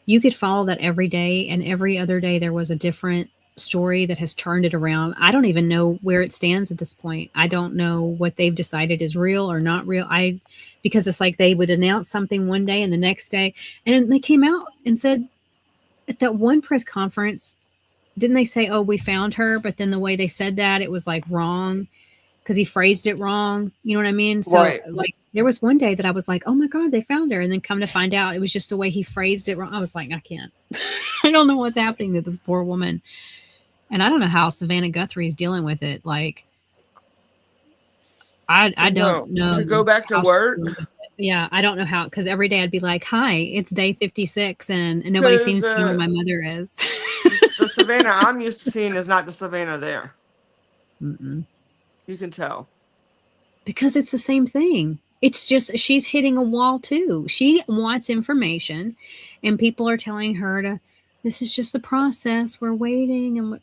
You could follow that every day, and every other day there was a different story that has turned it around. I don't even know where it stands at this point. I don't know what they've decided is real or not real. Because it's like they would announce something one day and the next day, and then they came out and said at that one press conference, didn't they say, "Oh, we found her," but then the way they said that, it was like wrong because he phrased it wrong. You know what I mean? So right. like there was one day that I was like, "Oh my god, they found her," and then come to find out, it was just the way he phrased it wrong. I was like, I can't. I don't know what's happening to this poor woman, and I don't know how Savannah Guthrie is dealing with it. Like, I don't No, know to go back to how she's work dealing with it. Yeah, I don't know how, because every day I'd be like, "Hi, it's day 56," and nobody because seems to know where my mother is. the Savannah I'm used to seeing is not the Savannah there. Mm-mm. You can tell. Because it's the same thing. It's just she's hitting a wall too. She wants information, and people are telling her to. This is just the process. We're waiting, and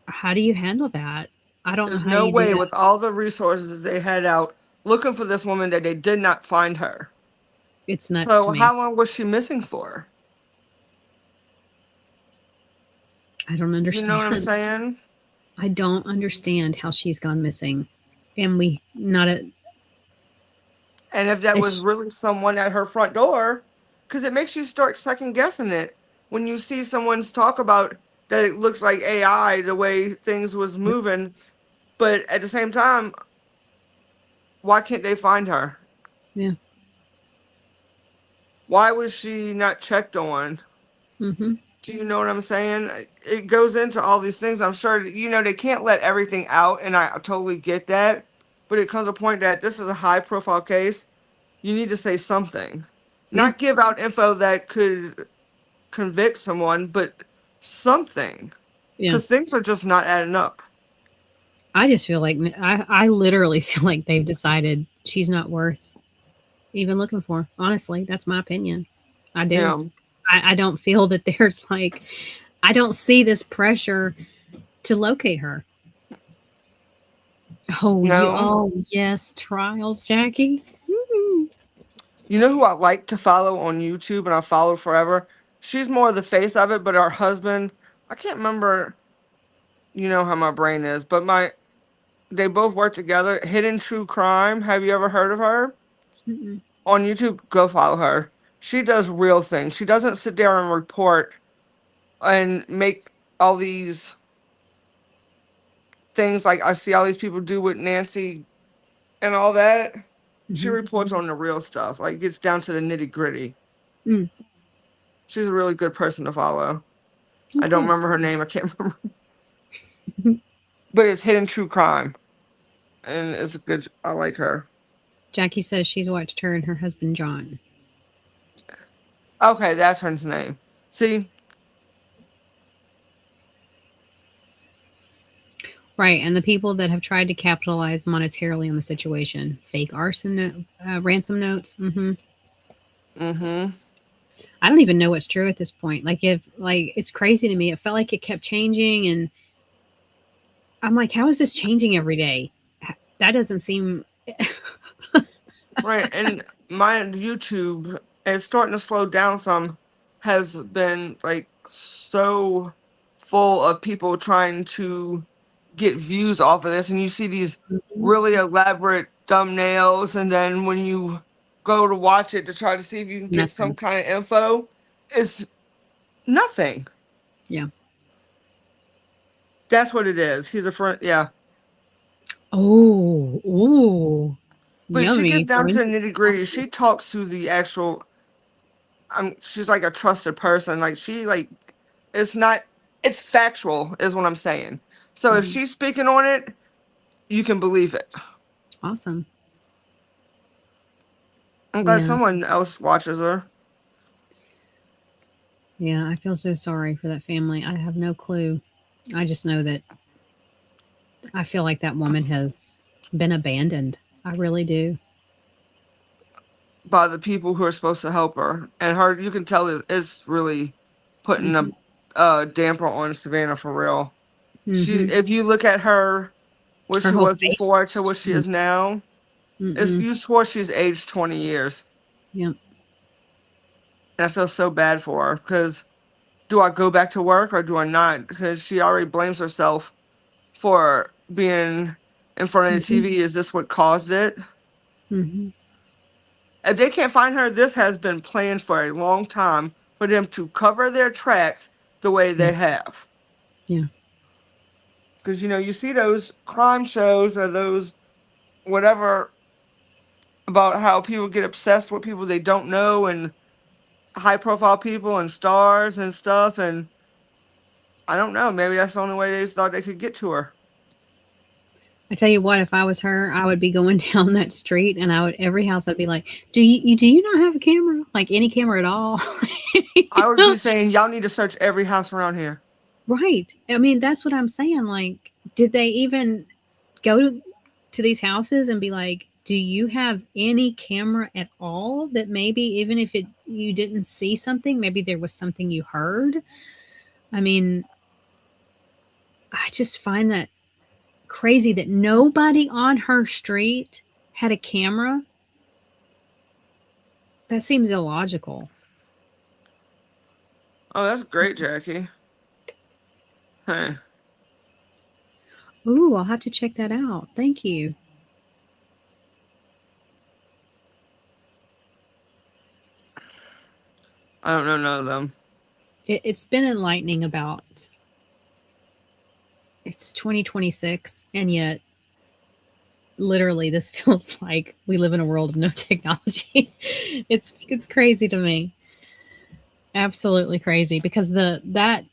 how do you handle that? I don't know There's how no you do way that. with all the resources they had out looking for this woman that they did not find her. It's nuts to So me. how long was she missing for? I don't You know what I'm understand. saying? I don't understand how she's gone missing, and we not a. And if that was It's really someone at her front door, because it makes you start second guessing it when you see someone's talk about that it looks like AI the way things was moving, but at the same time, why can't they find her? yeah. Why was she not checked on? Mm-hmm. Do you know what I'm saying? It goes into all these things. I'm sure they can't let everything out, and I totally get that. But it comes a point that this is a high profile case. You need to say something, Yeah. not give out info that could convict someone, but something, Yeah. because things are just not adding up. I just feel like I literally feel like they've decided she's not worth even looking for. Honestly, that's my opinion. I do. Yeah, I don't feel that there's like I don't see this pressure to locate her. No. Oh yes, trials, Jackie. Woo. You know who I like to follow on YouTube and I followed forever? She's more the face of it, but her husband, I can't remember, you know how my brain is, but they both work together. Hidden True Crime. Have you ever heard of her? Mm-mm. On YouTube, go follow her. She does real things. She doesn't sit there and report and make all these things like I see all these people do with Nancy and all that. She Mhm. reports on the real stuff, like gets down to the nitty gritty. Mm. She's a really good person to follow. Oh, I don't cool. remember her name. I can't remember. But it's Hidden True Crime. And it's good. I like her. Jackie says she's watched her and her husband John. Okay, that's her name. See? Right, and the people that have tried to capitalize monetarily on the situation, fake ransom notes. Mm-hmm. I don't even know what's true at this point. It's crazy to me. It felt like it kept changing, and I'm like, how is this changing every day? That doesn't seem Right, and my YouTube is starting to slow down some. Has been like so full of people trying to get views off of this, and you see these really elaborate thumbnails, and then when you go to watch it to try to see if you can get some nothing. kind of info, it's nothing. Yeah. That's what it is. He's a friend, yeah. Oh, ooh, But she gets yummy. down to the nitty gritty. She talks to the actual. She's like a trusted person. Like she like, it's not. It's factual, is what I'm saying. So if Mhm. she's speaking on it, you can believe it. Awesome. I'm glad Yeah. someone else watches her. Yeah, I feel so sorry for that family. I have no clue. I just know that I feel like that woman has been abandoned. I really do. By the people who are supposed to help her, and her, you can tell it's really putting Mhm. a damper on Savannah for real. She, Mhm. if you look at her, what Her she whole was face. before to what she Mm, is now, it's mm-mm. you swore she's aged 20 years, Yep. and I feel so bad for her because do I go back to work or do I not? Because she already blames herself for being in front of the Mhm. TV. Is this what caused it? Mhm. If they can't find her, this has been planned for a long time for them to cover their tracks the way Yeah. they have. Yeah. Because, you see those crime shows or those whatever about how people get obsessed with people they don't know and high profile people and stars and stuff. And I don't know. Maybe that's the only way they thought they could get to her. I tell you what, if I was her, I would be going down that street, and I would every house I'd be like, "Do you not have a camera? Like any camera at all?" I would be saying, y'all need to search every house around here. Right. I mean, that's what I'm saying. Like, did they even go to these houses and be like, "Do you have any camera at all that maybe even if you didn't see something, maybe there was something you heard?" I mean, I just find that crazy that nobody on her street had a camera. That seems illogical. Oh, that's great, Jackie. Hey, Ooh, I'll have to check that out. Thank you. I don't know none of them. It's been enlightening about it's 2026, and yet literally this feels like we live in a world of no technology. It's crazy to me. Absolutely crazy because the that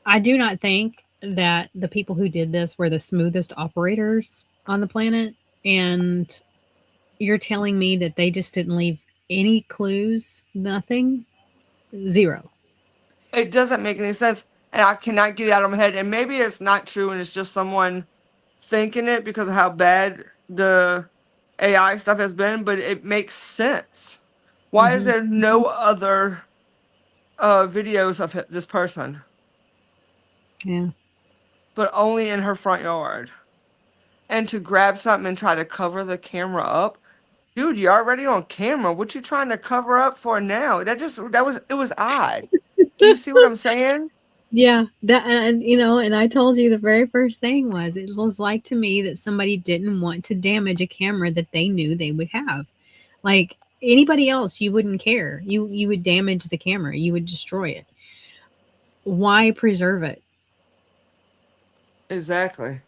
I do not think that the people who did this were the smoothest operators on the planet, and you're telling me that they just didn't leave any clues, nothing, zero. It doesn't make any sense, and I cannot get it out of my head. And maybe it's not true, and it's just someone thinking it because of how bad the AI stuff has been. But it makes sense. Why is Mhm. there no other videos of this person? Yeah. but only in her front yard. And to grab something and try to cover the camera up, dude, you're already on camera. What you trying to cover up for now? It was odd. Do you see what I'm saying? Yeah, that and you know, and I told you the very first thing was it was like to me that somebody didn't want to damage a camera that they knew they would have. Like anybody else, you wouldn't care. You would damage the camera. You would destroy it. Why preserve it? Exactly.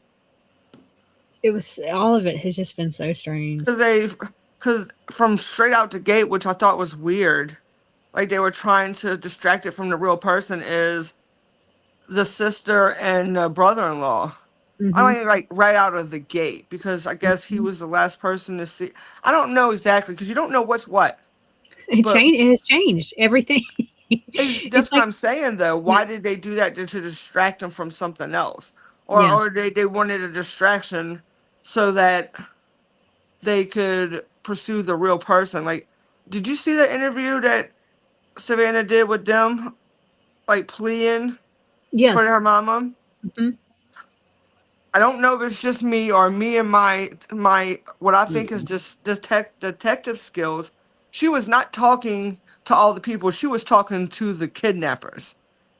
It was all of it has just been so strange. Because from straight out the gate, which I thought was weird, like they were trying to distract it from the real person, is the sister and the brother-in-law. I Hmm. don't mean like right out of the gate because I guess he Hmm. was the last person to see. I don't know exactly because you don't know what's what. But It has changed everything. that's It's what like I'm saying though. yeah, Why did they do that to distract him from something else, yeah, or they wanted a distraction so that they could pursue the real person? Like, did you see the interview that Savannah did with them, like pleading for her yes. mama? Hmm. I don't know if it's just me or me and my what I think is Mm. just detective skills. She was not talking to all the people. She was talking to the kidnappers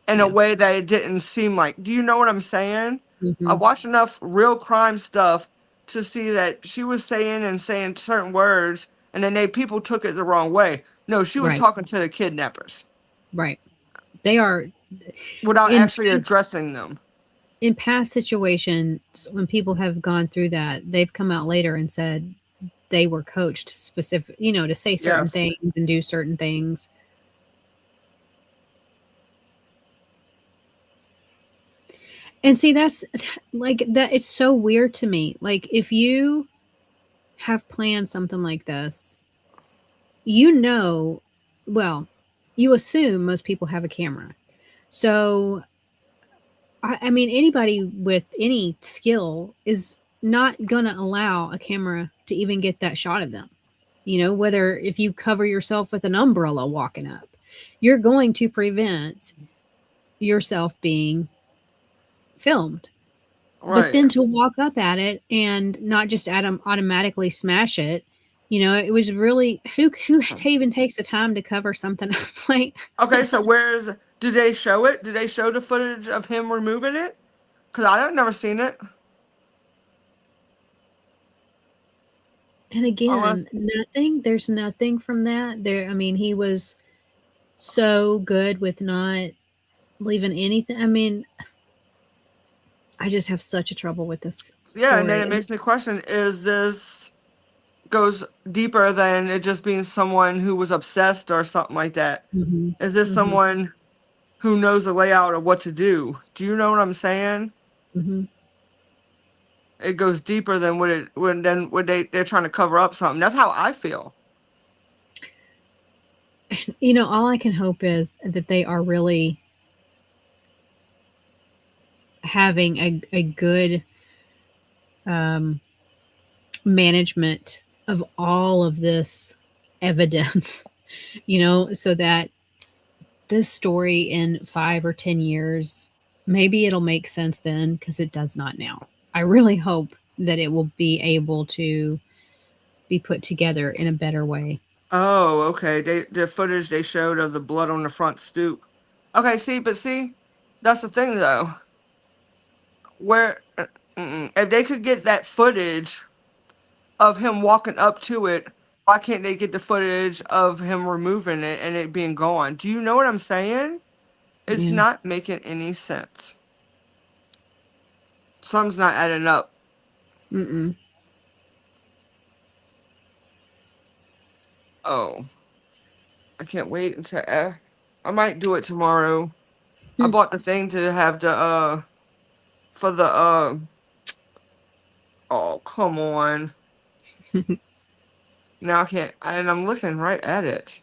in a Yeah. way that it didn't seem like. Do you know what I'm saying? I Hmm. watched enough real crime stuff to see that she was saying certain words, and then people took it the wrong way. No, she was Right. talking to the kidnappers Right. They are without in actually addressing them. in past situations when people have gone through that, they've come out later and said they were coached specific, you know, to say certain Yes. things and do certain things. And see, that's like that. It's so weird to me. Like, if you have planned something like this, you know, well, you assume most people have a camera. So, I mean, anybody with any skill is not going to allow a camera to even get that shot of them. You know, whether if you cover yourself with an umbrella walking up, you're going to prevent yourself being filmed. But Right. then to walk up at it and not just automatically smash it, you know, it was really even takes the time to cover something up like. Okay, so do they show it? Do they show the footage of him removing it? Because I've never seen it. And again, Unless, there's nothing from that. There I mean, he was so good with not leaving anything. I mean, I just have such a trouble with this yeah, and then story. it makes me question, is this goes deeper than it just being someone who was obsessed or something like that? Mhm. Is this Mhm. someone who knows the layout of what to do? Do you know what I'm saying? Mhm. It goes deeper than what they're trying to cover up something. That's how I feel. You know, all I can hope is that they are really having a good um, management of all of this evidence, you know, so that this story in 5 or 10 years, maybe it'll make sense then because it does not now. I really hope that it will be able to be put together in a better way. Oh, okay. The footage they showed of the blood on the front stoop. Okay, see, that's the thing though. Where if they could get that footage of him walking up to it, why can't they get the footage of him removing it and it being gone? Do you know what I'm saying? It's Yeah. not making any sense. Something's not adding up. Mm-mm. Oh, I can't wait until I might do it tomorrow. I Hmm. bought the thing to have the for the oh come on. Now I can't and I'm looking right at it.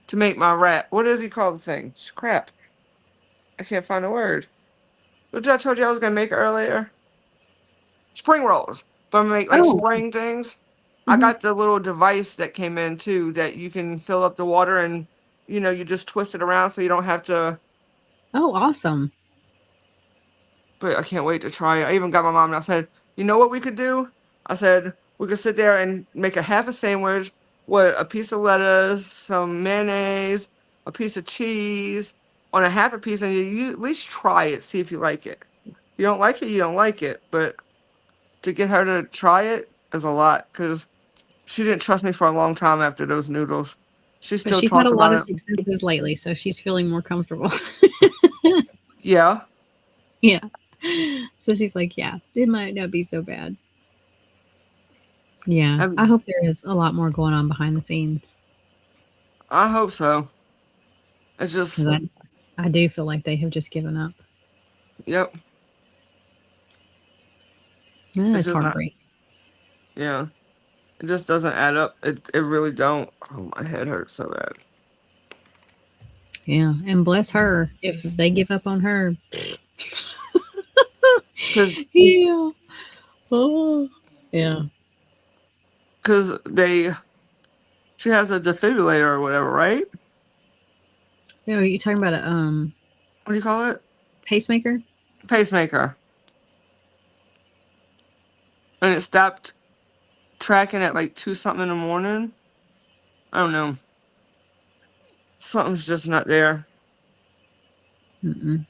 To make my wrap. What does he call the thing? Crap. I can't find a word. What I told you I was gonna make earlier? Spring rolls. But I make like Oh. spring things. I Hmm. got the little device that came in too that you can fill up the water and you just twist it around so you don't have to Oh, awesome. But I can't wait to try it. I even got my mom and I said, you know what we could do? I said, we could sit there and make a half a sandwich with a piece of lettuce, some mayonnaise, a piece of cheese on a half a piece, and you at least try it, see if you like it. You don't like it, you don't like it. But to get her to try it is a lot because she didn't trust me for a long time after those noodles. She But still she's had a talked lot about of it. successes lately, so she's feeling more comfortable. Yeah. Yeah. So she's like, yeah, it might not be so bad. Yeah. I And hope there is a lot more going on behind the scenes I hope so. It's because just, I do feel like they have just given up. yep. It's It's just not, heartbreak. yeah. It just doesn't add up. It really don't. Oh, my head hurts so bad. Yeah. And bless her if they give up on her. Cause, Yeah. Oh. Yeah. cause she has a defibrillator or whatever, right? Oh, you talking about a What do you call it? pacemaker? Pacemaker. And it stopped tracking at like 2 something in the morning. I don't know. Something's just not there. Mm-mm.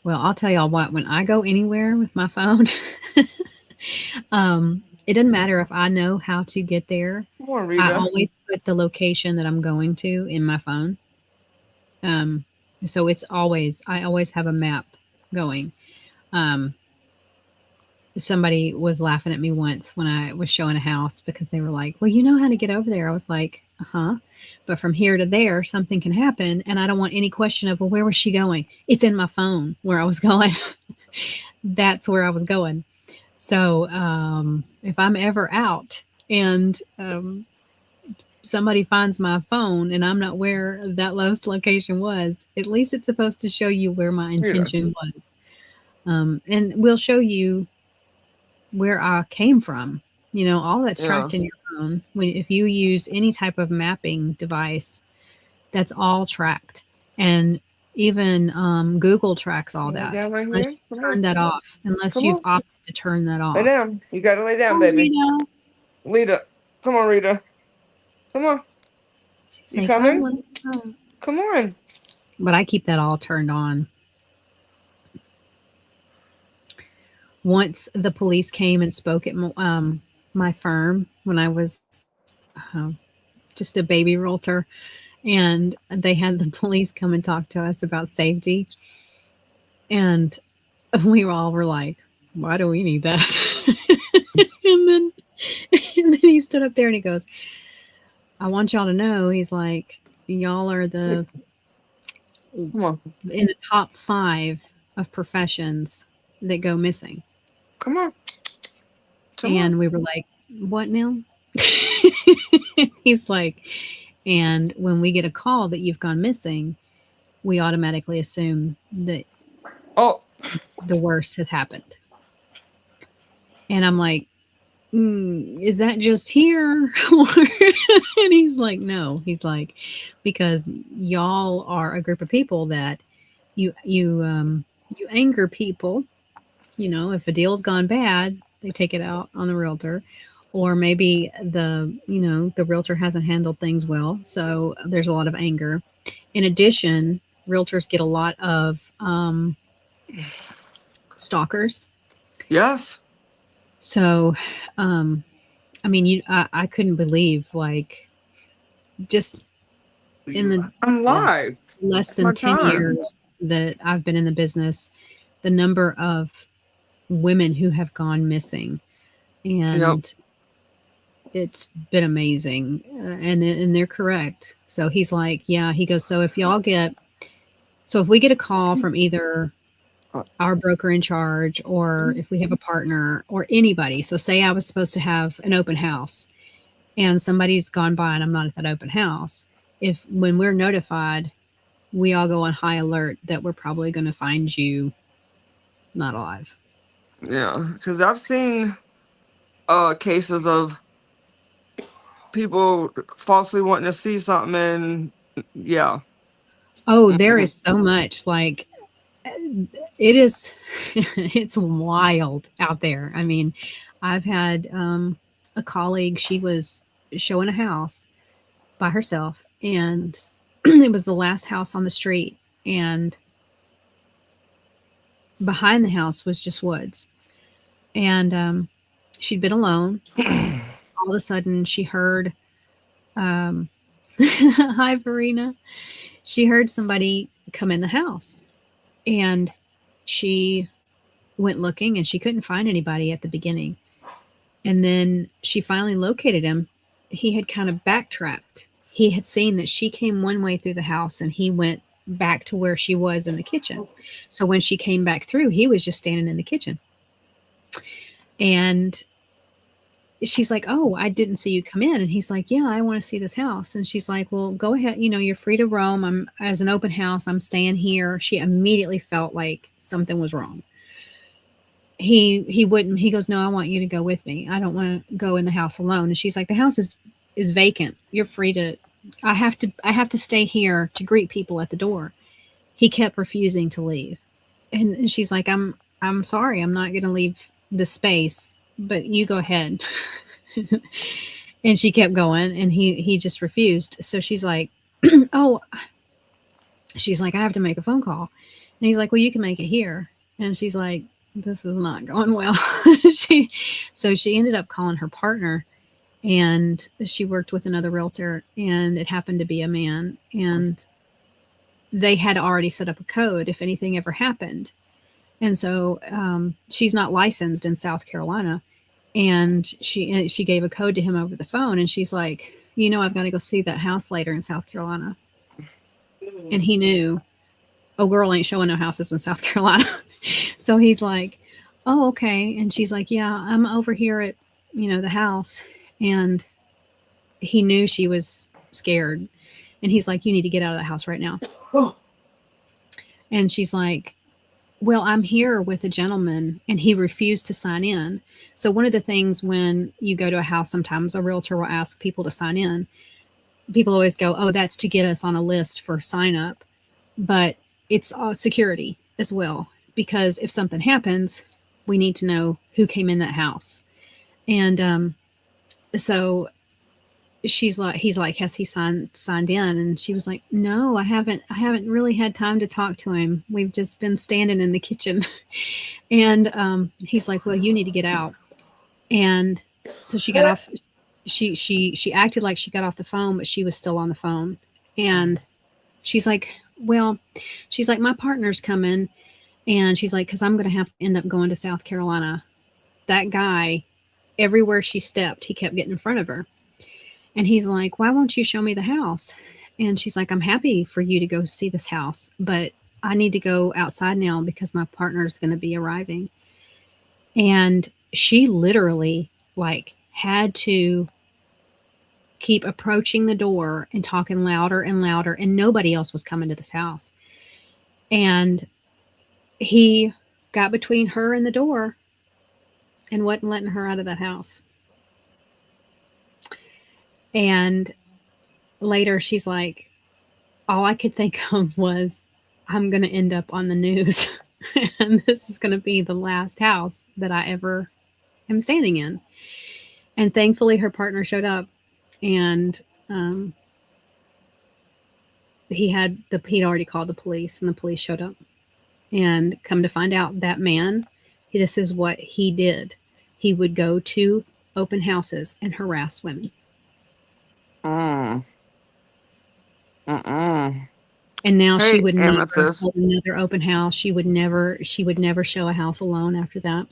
Well, I'll tell y'all what, when I go anywhere with my phone, it doesn't matter if I know how to get there. Come on, I Rita. always put the location that I'm going to in my phone. Um, so I always have a map going. Um, Somebody was laughing at me once when I was showing a house because they were like, well, you know how to get over there. I was like, uh-huh. But from here to there, something can happen. And I don't want any question of, well, where was she going? It's in my phone where I was going. That's where I was going. So if I'm ever out and somebody finds my phone and I'm not where that last location was, at least it's supposed to show you where my Rita. intention was. And we'll show you where I came from. You know, all that's Yeah. tracked in your phone. If you use any type of mapping device, that's all tracked. And even Google tracks all You lay that. down right Unless here? you Come turn on. that off, unless Come you've on. opted to turn that Lay off. down. You gotta lay down, Oh, baby. Rita. Rita. Come on, Rita. Come on. She's You like, I coming? want to go. Come on. But I keep that all turned on. Once the police came and spoke at my firm when I was uh, just a baby realtor, and they had the police come and talk to us about safety, and we all were like, "Why do we need that?" and then and then he stood up there and he goes, "I want y'all to know," he's like, "y'all are Come on. in the top 5 of professions that go missing." Come on. Come on. And we were like, "What now?" He's like, "And when we get a call that you've gone missing, we automatically assume that Oh, the worst has happened." And I'm like, is that just here? And he's like, no. He's like, because y'all are a group of people that you anger people. You know, if a deal's gone bad, they take it out on the realtor, or maybe the realtor hasn't handled things well, so there's a lot of anger. In addition, realtors get a lot of stalkers. yes. So, I mean, I couldn't believe, like, just in the I'm live. less It's my than 10 time. years that I've been in the business, the number of women who have gone missing, Yep. and it's been amazing. And they're correct. So he's like, yeah, he goes, so if we get a call from either our broker in charge, or if we have a partner or anybody. So say I was supposed to have an open house and somebody's gone by and I'm not at that open house. When we're notified, we all go on high alert that we're probably going to find you not alive. Yeah. Because I've seen cases of people falsely wanting to see something and Yeah. Oh, there is so much. Like, it is, it's wild out there. I mean, I've had a colleague, she was showing a house by herself, and it was the last house on the street. And behind the house was just woods. And she'd been alone. All of a sudden, she heard, um, hi, Verena. She heard somebody come in the house, and she went looking, and she couldn't find anybody at the beginning. And then she finally located him. He had kind of backtracked. He had seen that she came one way through the house, and he went back to where she was in the kitchen. So when she came back through, he was just standing in the kitchen. And she's like, "Oh, I didn't see you come in." And he's like, "Yeah, I want to see this house." And she's like, "Well, go ahead. You know, you're free to roam. I'm, as an open house, I'm staying here." She immediately felt like something was wrong. He wouldn't. He goes, "No, I want you to go with me. I don't want to go in the house alone." And she's like, "The house is vacant. You're free to. I have to stay here to greet people at the door." He kept refusing to leave. And she's like, I'm sorry. I'm not going to leave the space, but you go ahead." And she kept going, and he just refused. So she's like, "Oh," she's like, "I have to make a phone call." And he's like, "Well, you can make it here." And she's like, "This is not going well." So she ended up calling her partner, and she worked with another realtor, and it happened to be a man, and they had already set up a code if anything ever happened. And so she's not licensed in South Carolina, and she gave a code to him over the phone, and she's like, "I've got to go see that house later in South Carolina." And he knew, oh, girl ain't showing no houses in South Carolina. So he's like, "Oh, okay." And she's like, "Yeah, I'm over here at, the house." And he knew she was scared. And he's like, "You need to get out of the house right now." And she's like, "Well, I'm here with a gentleman," and he refused to sign in. So one of the things when you go to a house, sometimes a realtor will ask people to sign in. People always go, "Oh, that's to get us on a list for sign up." But it's security as well, because if something happens, we need to know who came in that house. And so he's like, "Has he signed in?" And she was like, "No, I haven't really had time to talk to him. We've just been standing in the kitchen." And he's like, "Well, you need to get out." And so she got off. She acted like she got off the phone, but she was still on the phone. And she's like, "Well," she's like, "my partner's coming." And she's like, "Because I'm going to have to end up going to South Carolina." That guy, everywhere she stepped, he kept getting in front of her. And he's like, "Why won't you show me the house?" And she's like, "I'm happy for you to go see this house, but I need to go outside now because my partner's going to be arriving." And she literally had to keep approaching the door and talking louder and louder, and nobody else was coming to this house. And he got between her and the door and wasn't letting her out of that house. And later she's like, "All I could think of was, I'm going to end up on the news and this is going to be the last house that I ever am standing in." And thankfully her partner showed up, and he'd already called the police, and the police showed up. And come to find out, that man, this is what he did. He would go to open houses and harass women. And now she would never hold another open house. She would never show a house alone after that.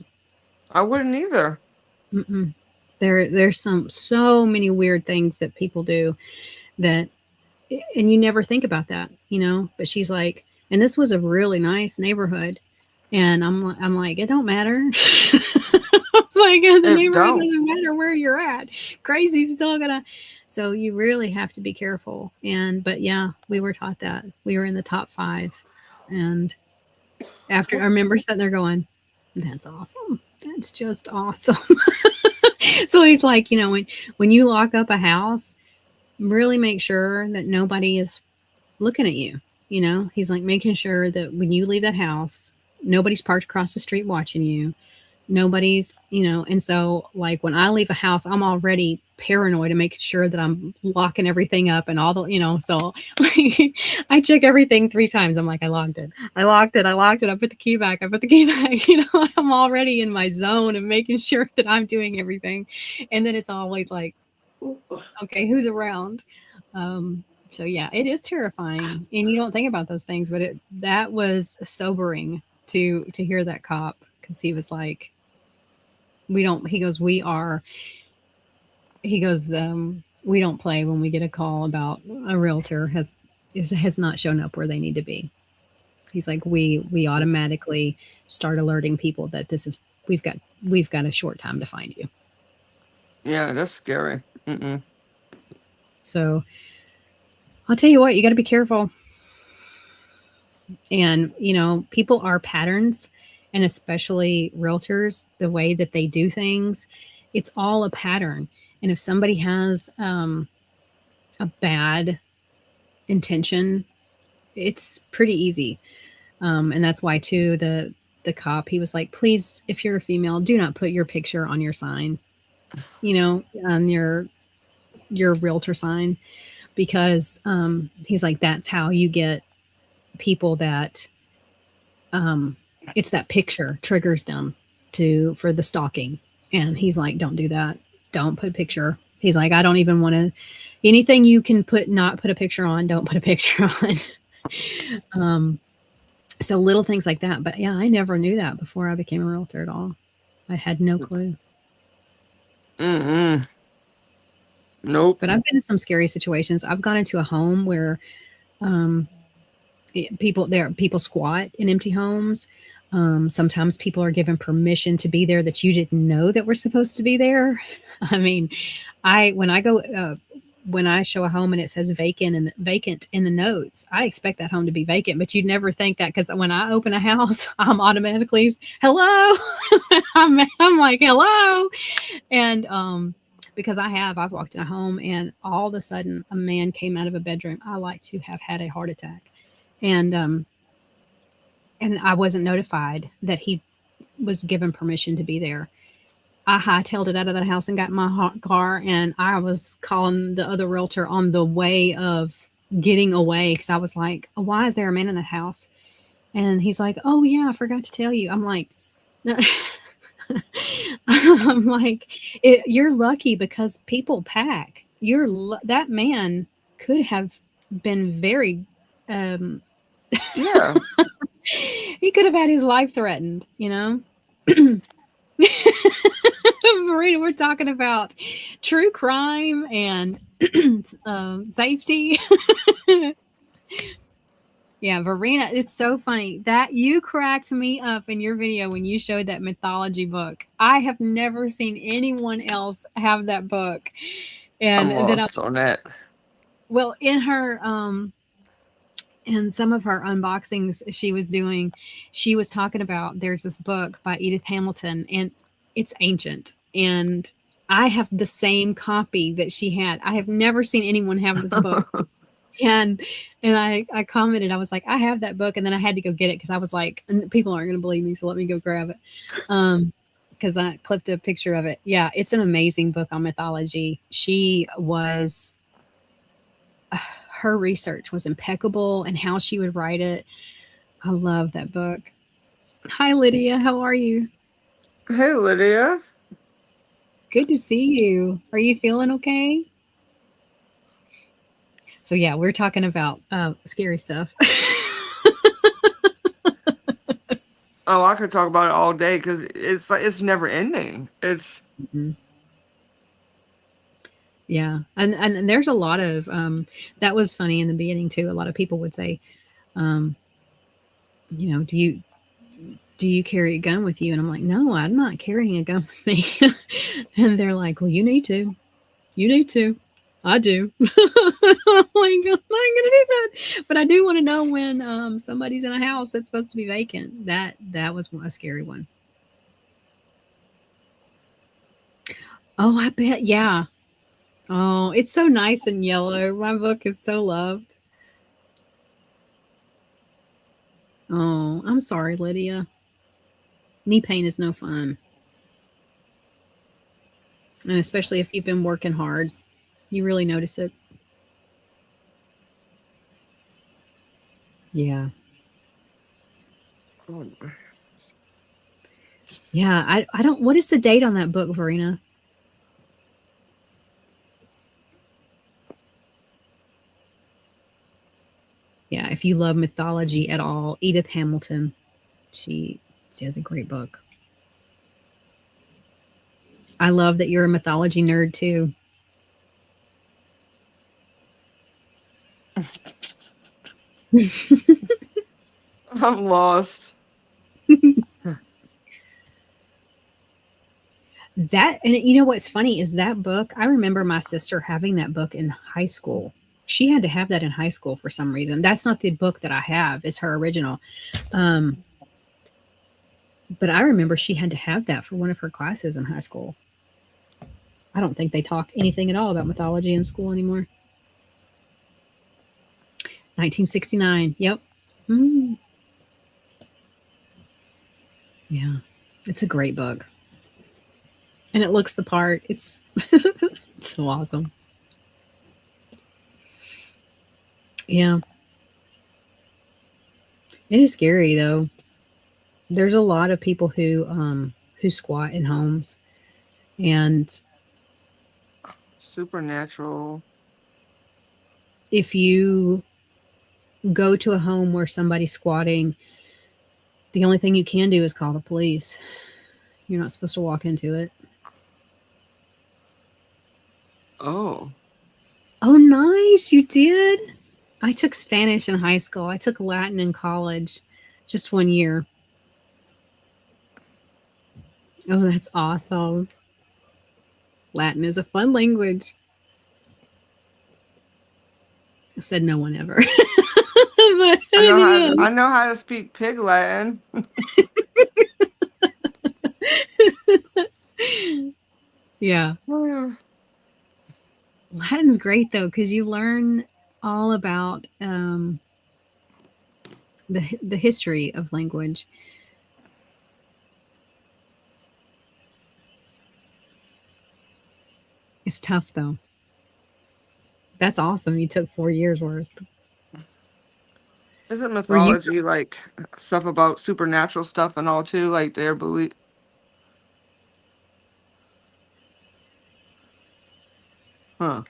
I wouldn't either. There's so many weird things that people do that, and you never think about that, but she's like, and this was a really nice neighborhood. And I'm like, it don't matter. It's like, the neighborhood doesn't matter where you're at. Crazy's still gonna. So you really have to be careful. But yeah, we were taught that. We were in the top 5. And after, I remember sitting there going, "That's awesome. That's just awesome." So he's like, when you lock up a house, really make sure that nobody is looking at you. You know, he's like making sure that when you leave that house, nobody's parked across the street watching you. Nobody's, you know, and so like when I leave a house, I'm already paranoid and making sure that I'm locking everything up and all the, you know, so like I check everything 3 times. I'm like, I locked it. I locked it. I locked it. I put the key back. I put the key back. You know, I'm already in my zone of making sure that I'm doing everything. And then it's always like, okay, who's around? So yeah, it is terrifying, and you don't think about those things, but that was sobering to hear that cop, because he was like, we don't. He goes, we are. He goes, we don't play when we get a call about a realtor has not shown up where they need to be. He's like, we automatically start alerting people that this is we've got a short time to find you. Yeah, that's scary. Mm-mm. So I'll tell you what, you got to be careful. And, you know, people are patterns, and especially realtors, the way that they do things, it's all a pattern. And if somebody has a bad intention, it's pretty easy. And that's why, too, the cop, he was like, please, if you're a female, do not put your picture on your sign, you know, on your realtor sign, because he's like, that's how you get people that it's that picture triggers them for the stalking. And he's like, don't do that. Don't put a picture. He's like, I don't even want to, anything you can not put a picture on, don't put a picture on. So little things like that. But yeah, I never knew that before I became a realtor at all. I had no clue. Mm-mm. Nope. But I've been in some scary situations. I've gone into a home where people squat in empty homes. Sometimes people are given permission to be there that you didn't know that were supposed to be there. I mean, when I show a home and it says vacant in the notes, I expect that home to be vacant, but you'd never think that, because when I open a house, I'm automatically hello. I'm like hello, and because I've walked in a home and all of a sudden a man came out of a bedroom. I like to have had a heart attack, and I wasn't notified that he was given permission to be there. I hightailed it out of the house and got in my car, and I was calling the other realtor on the way of getting away, because I was like, why is there a man in the house? And he's like, oh yeah, I forgot to tell you. I'm like, I'm like, you're lucky, because people pack. That man could have been very Yeah. he could have had his life threatened, you know. Marina, we're talking about true crime and safety. Yeah, Verena, it's so funny that you cracked me up in your video when you showed that mythology book. I have never seen anyone else have that book. And I'm then lost on that. well, in her in some of her unboxings she was talking about, there's this book by Edith Hamilton, and it's ancient, and I have the same copy that she had. I have never seen anyone have this book. and I commented, I was like, I have that book, and then I had to go get it, because I was like, people aren't going to believe me, so let me go grab it, because I clipped a picture of it. Yeah, it's an amazing book on mythology. Her research was impeccable, and how she would write it. I love that book. Hi, Lydia. How are you? Hey, Lydia. Good to see you. Are you feeling okay? So yeah, we're talking about scary stuff. Oh, I could talk about it all day, because it's like it's never ending. It's Yeah, and there's a lot of that was funny in the beginning too. A lot of people would say, you know, do you carry a gun with you? And I'm like, no, I'm not carrying a gun with me. And they're like, well, you need to. You need to. I do. I'm like, I'm not gonna do that. But I do want to know when somebody's in a house that's supposed to be vacant. That was a scary one. Oh, I bet. Yeah. Oh, it's so nice and yellow. My book is so loved. Oh, I'm sorry, Lydia. Knee pain is no fun. And especially if you've been working hard, you really notice it. Yeah. Oh, Yeah. I don't, what is the date on that book, Verena? Yeah. If you love mythology at all, Edith Hamilton, she, she has a great book. I love that you're a mythology nerd too. I'm lost. That, and you know what's funny is that book, I remember my sister having that book in high school. She had to have that in high school for some reason. That's not the book that I have, it's her original. Um, but I remember she had to have that for one of her classes in high school. I don't think they talk anything at all about mythology in school anymore. 1969. Yep. Mm, yeah. It's a great book. And it looks the part. It's it's so awesome. Yeah. It is scary though. There's a lot of people who squat in homes, and Supernatural. if you go to a home where somebody's squatting, the only thing you can do is call the police. You're not supposed to walk into it. Oh. Oh, nice. You did? I took Spanish in high school. I took Latin in college, just 1 year. Oh, that's awesome. Latin is a fun language. I said no one ever. But it I know how to speak Pig Latin. is. Yeah. Oh, yeah. Latin's great though, because you learn all about the history of language. It's tough though. That's awesome. You took 4 years worth. Isn't Were you? mythology like stuff about supernatural stuff and all too? Like their belief. Huh.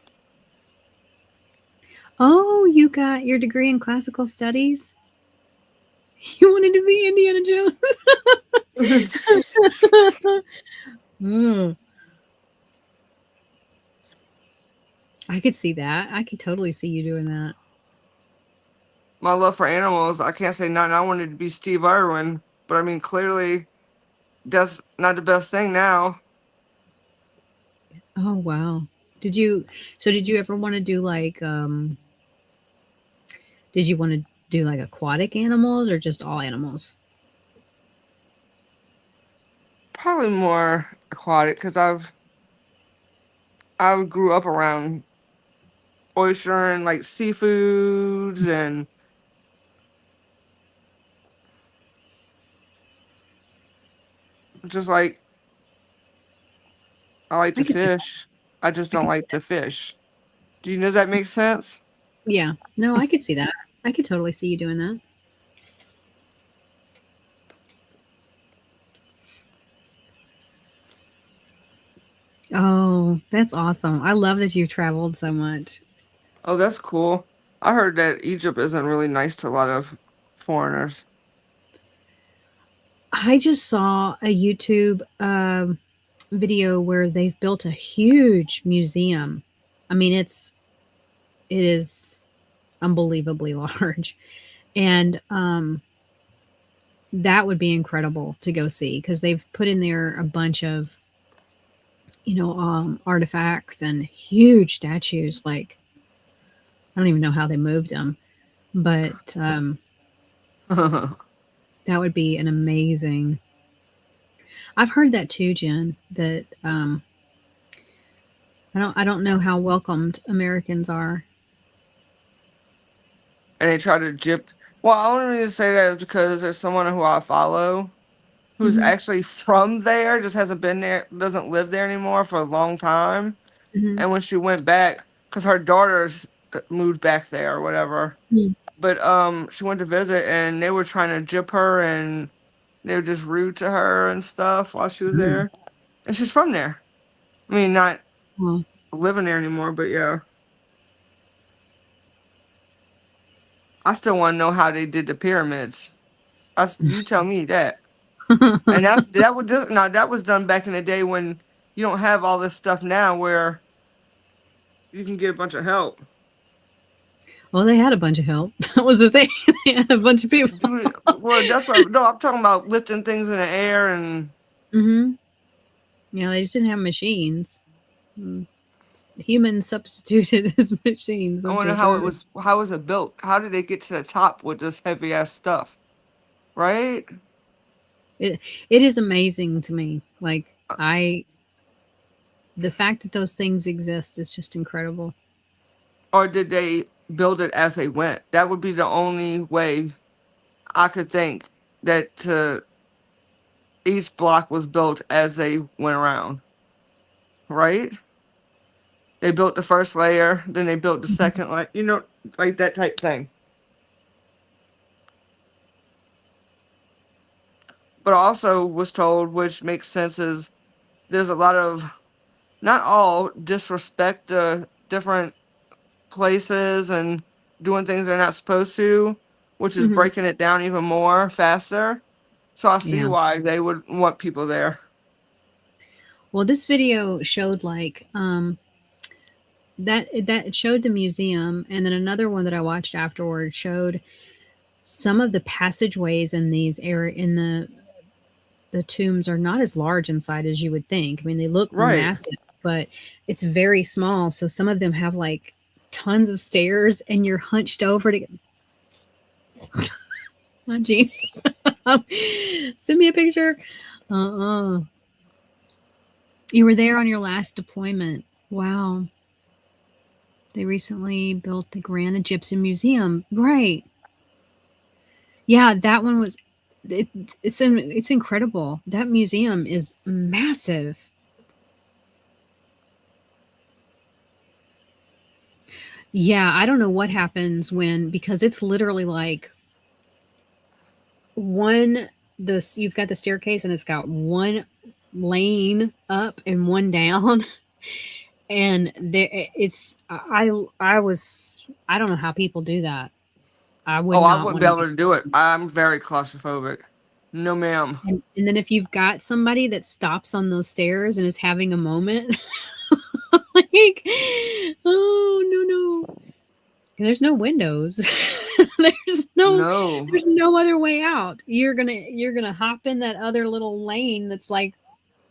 Oh, you got your degree in classical studies. You wanted to be Indiana Jones. Mm, I could see that. I could totally see you doing that. My love for animals, I can't say nothing. I wanted to be Steve Irwin, but I mean, clearly that's not the best thing now. Oh wow. Did you so did you ever want to do like did you want to do like aquatic animals or just all animals? Probably more aquatic because I grew up around oyster and like seafoods and just like I like I to could see that. fish. I just I don't could see like that. to fish. Do you know that makes sense? Yeah. No, I could see that. I could totally see you doing that. Oh, that's awesome. I love that you've traveled so much. Oh, that's cool. I heard that Egypt isn't really nice to a lot of foreigners. I just saw a YouTube video where they've built a huge museum. I mean, it is unbelievably large, and that would be incredible to go see because they've put in there a bunch of artifacts and huge statues. Like I don't even know how they moved them, but that would be an amazing. I've heard that too, Jen. That I don't know how welcomed Americans are. And they try to gyp. Well, I only need to say that is because there's someone who I follow who's Mm-hmm. actually from there, just hasn't been there, doesn't live there anymore for a long time. Mm-hmm. And when she went back, because her daughters moved back there or whatever, Mm-hmm. but she went to visit and they were trying to gyp her and they were just rude to her and stuff while she was there. And she's from there. I mean, not Well, living there anymore, but yeah. I still want to know how they did the pyramids. You tell me that. And that was done back in the day when you don't have all this stuff now where you can get a bunch of help. well, they had a bunch of help. That was the thing. They had a bunch of people. Well, that's what. No, I'm talking about lifting things in the air and. Mm-hmm. You know, they just didn't have machines. Mm. Humans substituted as machines. I That's wonder for how sure. it was. How was it built? How did they get to the top with this heavy ass stuff? Right? It is amazing to me. Like the fact that those things exist is just incredible. Or did they build it as they went? That would be the only way I could think that each block was built as they went around. Right? They built the first layer, then they built the second, like like that type thing. But I also was told, which makes sense, is there's a lot of not all disrespect to different places and doing things they're not supposed to, which is Hmm. breaking it down even more faster. So I see Yeah. why they would want people there. Well, this video showed like that it showed the museum, and then another one that I watched afterward showed some of the passageways in these in the tombs are not as large inside as you would think. I mean, they look Right. massive, but it's very small. So some of them have like tons of stairs, and you're hunched over to get. Oh, Jeannie. Send me a picture. Uh-uh. You were there on your last deployment. Wow. They recently built the Grand Egyptian Museum. Right. Yeah, that one was. It's incredible. That museum is massive. Yeah, I don't know what happens when, because it's literally like you've got the staircase and it's got one lane up and one down. And there it's I don't know how people do that. I would Oh, I not wouldn't want be to able be to do stuck it. in. I'm very claustrophobic. No, ma'am. And then if you've got somebody that stops on those stairs and is having a moment, like, oh no. There's no windows. there's no No. there's no other way out. You're gonna hop in that other little lane that's like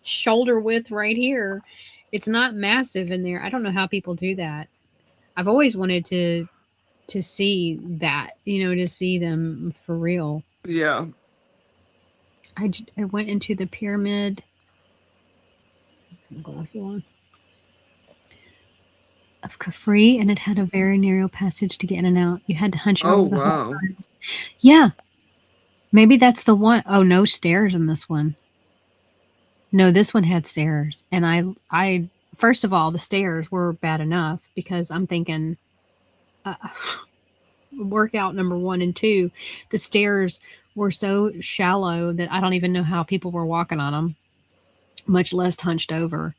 shoulder width right here. It's not massive in there. I don't know how people do that. I've always wanted to see that, to see them for real. Yeah. I went into the pyramid. Glossy one of Khafre, and it had a very narrow passage to get in and out. You had to hunch Oh, over the whole wow. time. Yeah, maybe that's the one. Oh, no stairs in this one. No, this one had stairs, and I first of all, the stairs were bad enough because I'm thinking, uh, workout number 1 and 2, the stairs were so shallow that I don't even know how people were walking on them, much less hunched over.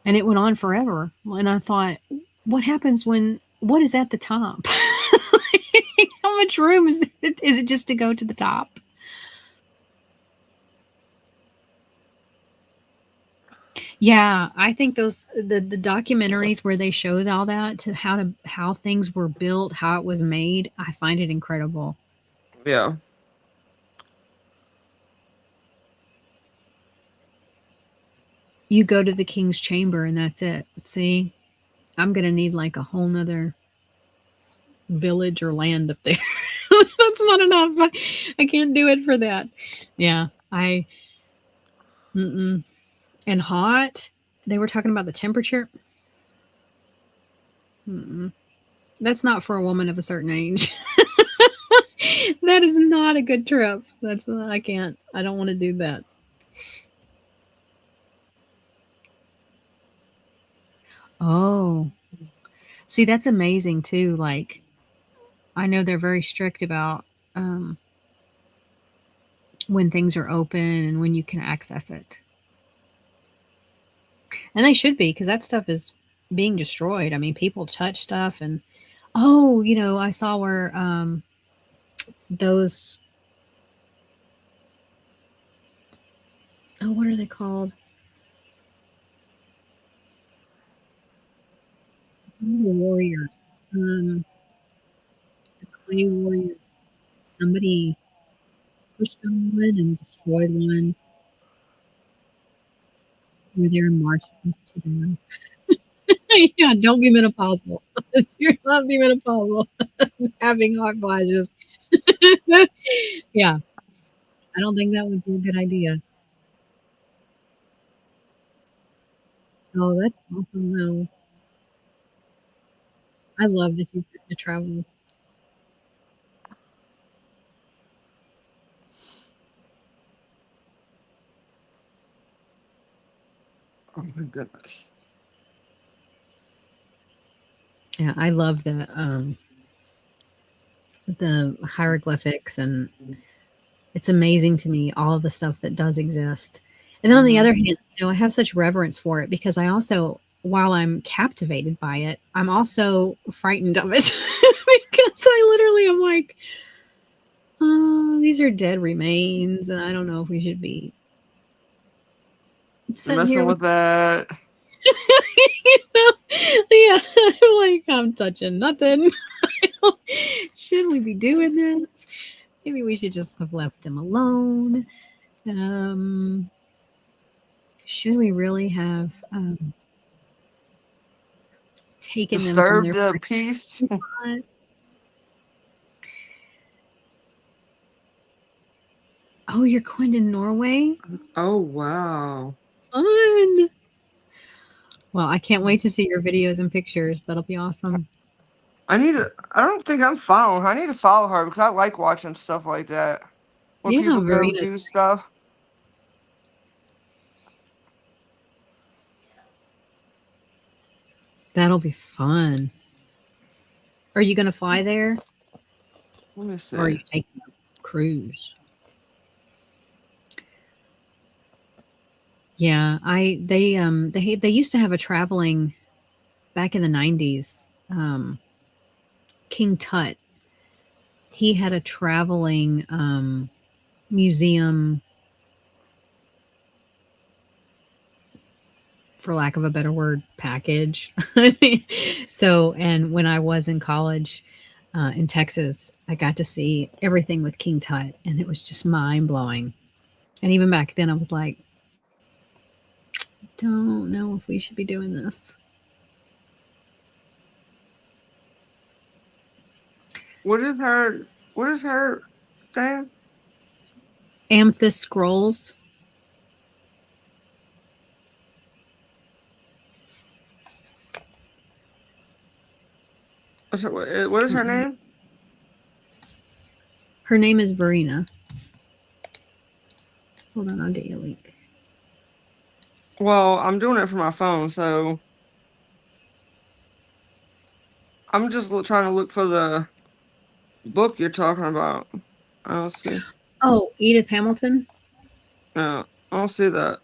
And it went on forever. And I thought, what happens what is at the top? How much room is there? Is it just to go to the top? Yeah, I think the documentaries where they show all that to how things were built, how it was made, I find it incredible. Yeah. You go to the king's chamber and that's it. See, I'm gonna need like a whole nother village or land up there. That's not enough. I can't do it for that. Yeah, mm-mm. And hot. They were talking about the temperature. Mm-mm. That's not for a woman of a certain age. That is not a good trip. That's I can't. I don't want to do that. Oh, see, that's amazing too. Like, I know they're very strict about um, when things are open and when you can access it, and they should be because that stuff is being destroyed. I mean, people touch stuff, and oh, I saw where those what are they called? Some of the warriors, the clay warriors. Somebody pushed on one and destroyed one. Were there in March to them. Yeah, don't be menopausal. You're not be menopausal. Having hot flashes. Yeah, I don't think that would be a good idea. Oh, that's awesome though. I love that you get to travel. Oh my goodness. Yeah, I love the hieroglyphics, and it's amazing to me all of the stuff that does exist. And then on the Hmm. other hand, I have such reverence for it because I also, while I'm captivated by it, I'm also frightened of it because I literally am like, oh, these are dead remains, and I don't know if we should be sitting here Messing with, with that. you know, yeah, I'm like, I'm touching nothing. Should we be doing this? Maybe we should just have left them alone. Um, should we really have taken them from Disturbed their the private peace. spot? Oh, you're going to Norway? Oh wow. Fun. Well, I can't wait to see your videos and pictures. That'll be awesome. I need to. I don't think I'm following her. I need to follow her because I like watching stuff like that where Yeah, people go Verina's. do stuff. That'll be fun. Are you going to fly there, Let me or are see. you taking a cruise? Yeah, they used to have a traveling back in the 90s. King Tut, he had a traveling museum, for lack of a better word, package. I mean, so, and when I was in college in Texas, I got to see everything with King Tut, and it was just mind blowing. And even back then, I was like, don't know if we should be doing this. What is her? What is her thing? Amethyst scrolls. What is her name? Her name is Verena. Hold on, I'll get you a link. Well, I'm doing it from my phone, so I'm just trying to look for the book you're talking about. I don't see. Oh, Edith Hamilton. Yeah, I don't see that.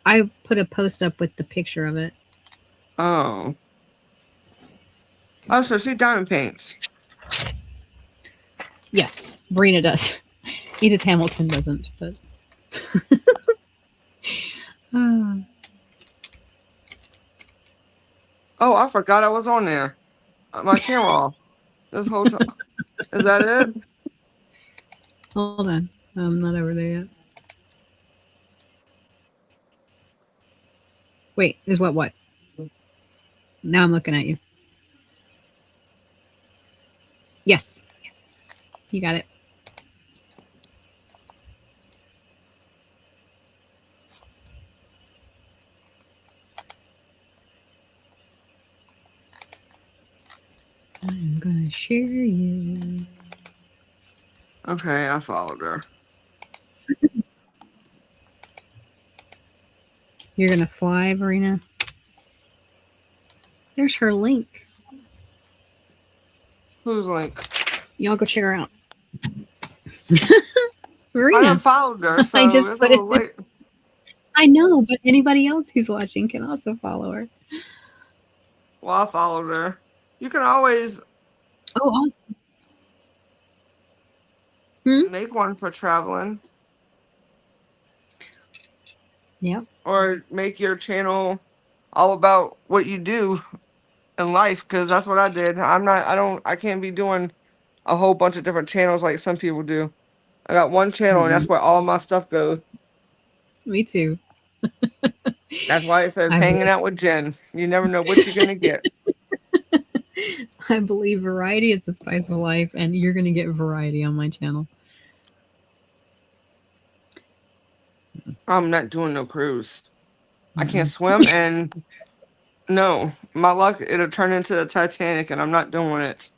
I put a post up with the picture of it. Oh. Oh, so she diamond paints. Yes, Verena does. Edith Hamilton doesn't, but. uh, Oh, I forgot I was on there. My camera off this whole time. Is that it? hold on. I'm not over there yet. Wait, is what? Now I'm looking at you. Yes, you got it. I'm gonna share you. Okay, I followed her. You're gonna fly, Verena. There's her link. Who's link? Y'all go check her out. I done Verena. followed her, I so just it's a put it. little late. I know, but anybody else who's watching can also follow her. Well, I followed her. You can always Oh, awesome. Hmm? make one for traveling Yep. or make your channel all about what you do in life, because that's what I did. I can't be doing a whole bunch of different channels like some people do. I got one channel and that's where all my stuff goes. Me too. That's why it says I hanging believe, out with Jen. You never know what you're gonna get. I believe variety is the spice of life, and you're gonna get variety on my channel. I'm not doing no cruise. I can't Mm-mm. swim, and no, my luck, it'll turn into the Titanic, and I'm not doing it.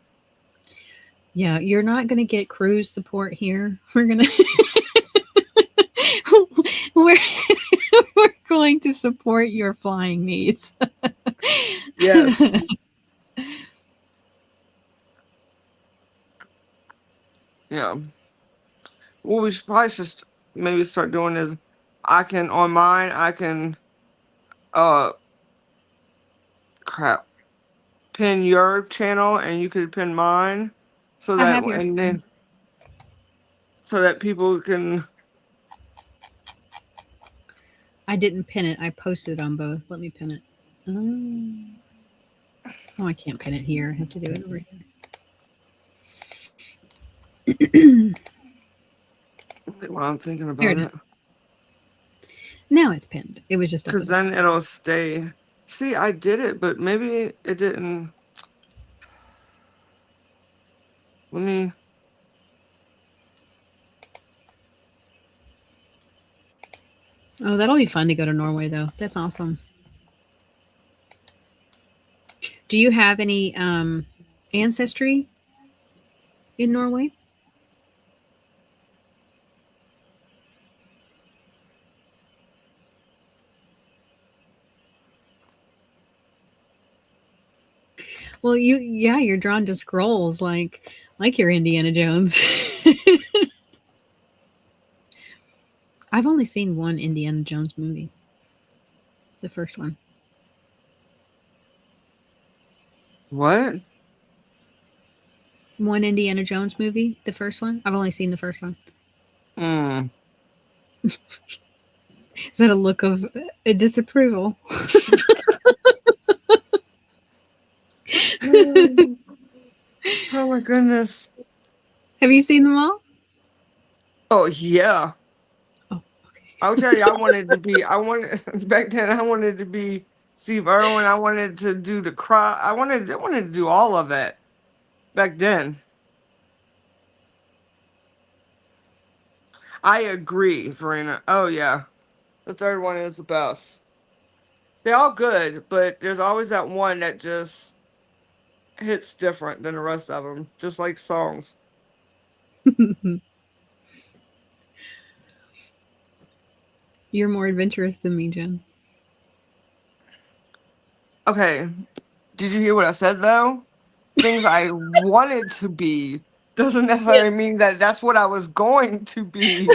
Yeah, you're not gonna get cruise support here. We're gonna we're we're going to support your flying needs. Yes. Yeah. What we should probably just maybe start doing is I can on mine I can uh crap pin your channel and you could pin mine so I that have your and then so that people can. I didn't pin it. I posted it on both. Let me pin it. Oh, I can't pin it here. I have to do it over here. While I'm thinking There about it is. it, Now it's pinned. It was just up because at the top. then it'll stay. See, I did it, but maybe it didn't. Let me. Oh, that'll be fun to go to Norway, though. That's awesome. Do you have any ancestry in Norway? Well, yeah, you're drawn to scrolls like you're Indiana Jones. I've only seen one Indiana Jones movie, the first one. What? One Indiana Jones movie, the first one. I've only seen the first one. Hmm. Is that a look of disapproval? Oh my goodness. Have you seen them all? Oh yeah. Oh, okay. I'll tell you, I wanted to be. I wanted back then. I wanted to be Steve Irwin. I wanted to do the cry. I wanted to do all of it back then. I agree, Verena. Oh yeah, the third one is the best. They're all good, but there's always that one that just hits different than the rest of them. Just like songs. You're more adventurous than me, Jen. Okay, did you hear what I said though? Things I wanted to be doesn't Yeah. necessarily mean that that's what I was going to be.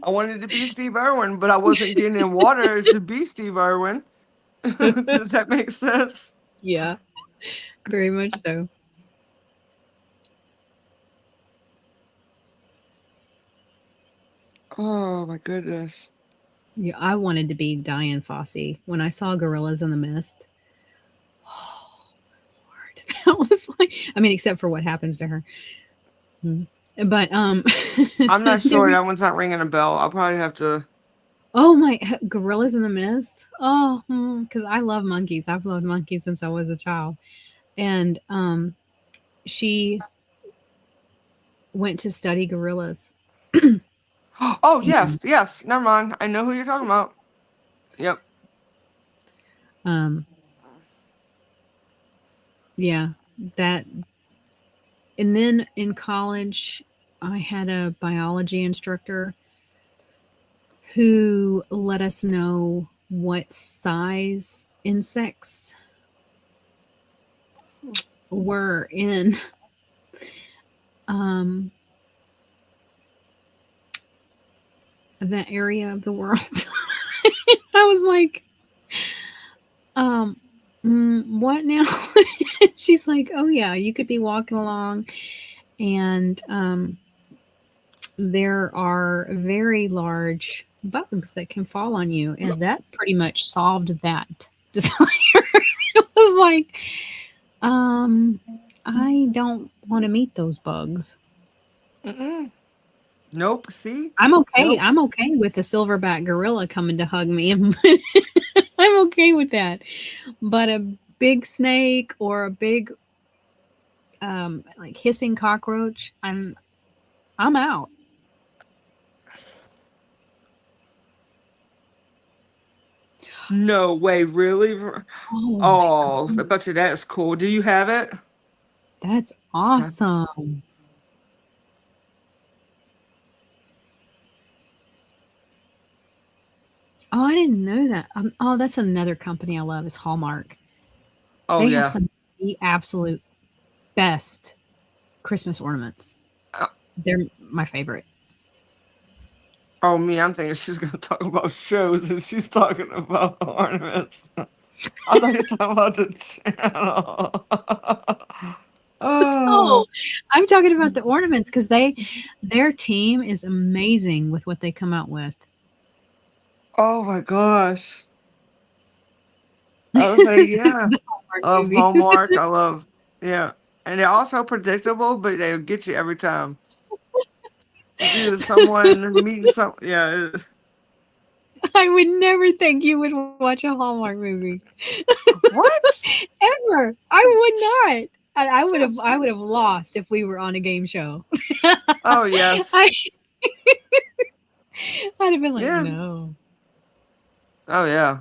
I wanted to be Steve Irwin, but I wasn't getting in water to be Steve Irwin. Does that make sense? Yeah, very much so. Oh my goodness. Yeah, I wanted to be Diane Fossey when I saw Gorillas in the Mist. Oh, Lord, that was like, I mean, except for what happens to her. Mm. But I'm not there sure. was, That one's not ringing a bell. I'll probably have to. oh my, Gorillas in the Mist. Oh, because I love monkeys. I've loved monkeys since I was a child, and she went to study gorillas. Oh And, yes, yes. Never mind. I know who you're talking about. Yep. um, yeah, that and then in college, I had a biology instructor who let us know what size insects were in um, that area of the world. I was like, what now? She's like, oh yeah, you could be walking along and there are very large bugs that can fall on you, and that pretty much solved that desire. It was like, I don't want to meet those bugs. Mm-mm. Nope. See? I'm okay. Nope. I'm okay with a silverback gorilla coming to hug me. I'm okay with that. But a big snake or a big like hissing cockroach, I'm out. No way, really? Oh my Oh, I god. bet you that's cool. Do you have it? That's Stop. awesome. Oh, I didn't know that. Oh, that's another company I love is Hallmark. Oh They have yeah. some of the absolute best Christmas ornaments. Uh, They're my favorite. Oh me, I'm thinking she's gonna talk about shows and she's talking about ornaments. I thought you were talking about the channel. Oh, Oh, I'm talking about the ornaments because their team is amazing with what they come out with. oh my gosh. I was like, yeah. The Hallmark Of movies. Hallmark, I love, yeah. And they're also predictable, but they'll get you every time. It's either someone meeting some, yeah. I would never think you would watch a Hallmark movie. What? Ever. I would not. And I would have lost if we were on a game show. Oh yes, I I'd have been like, yeah. no. Oh yeah.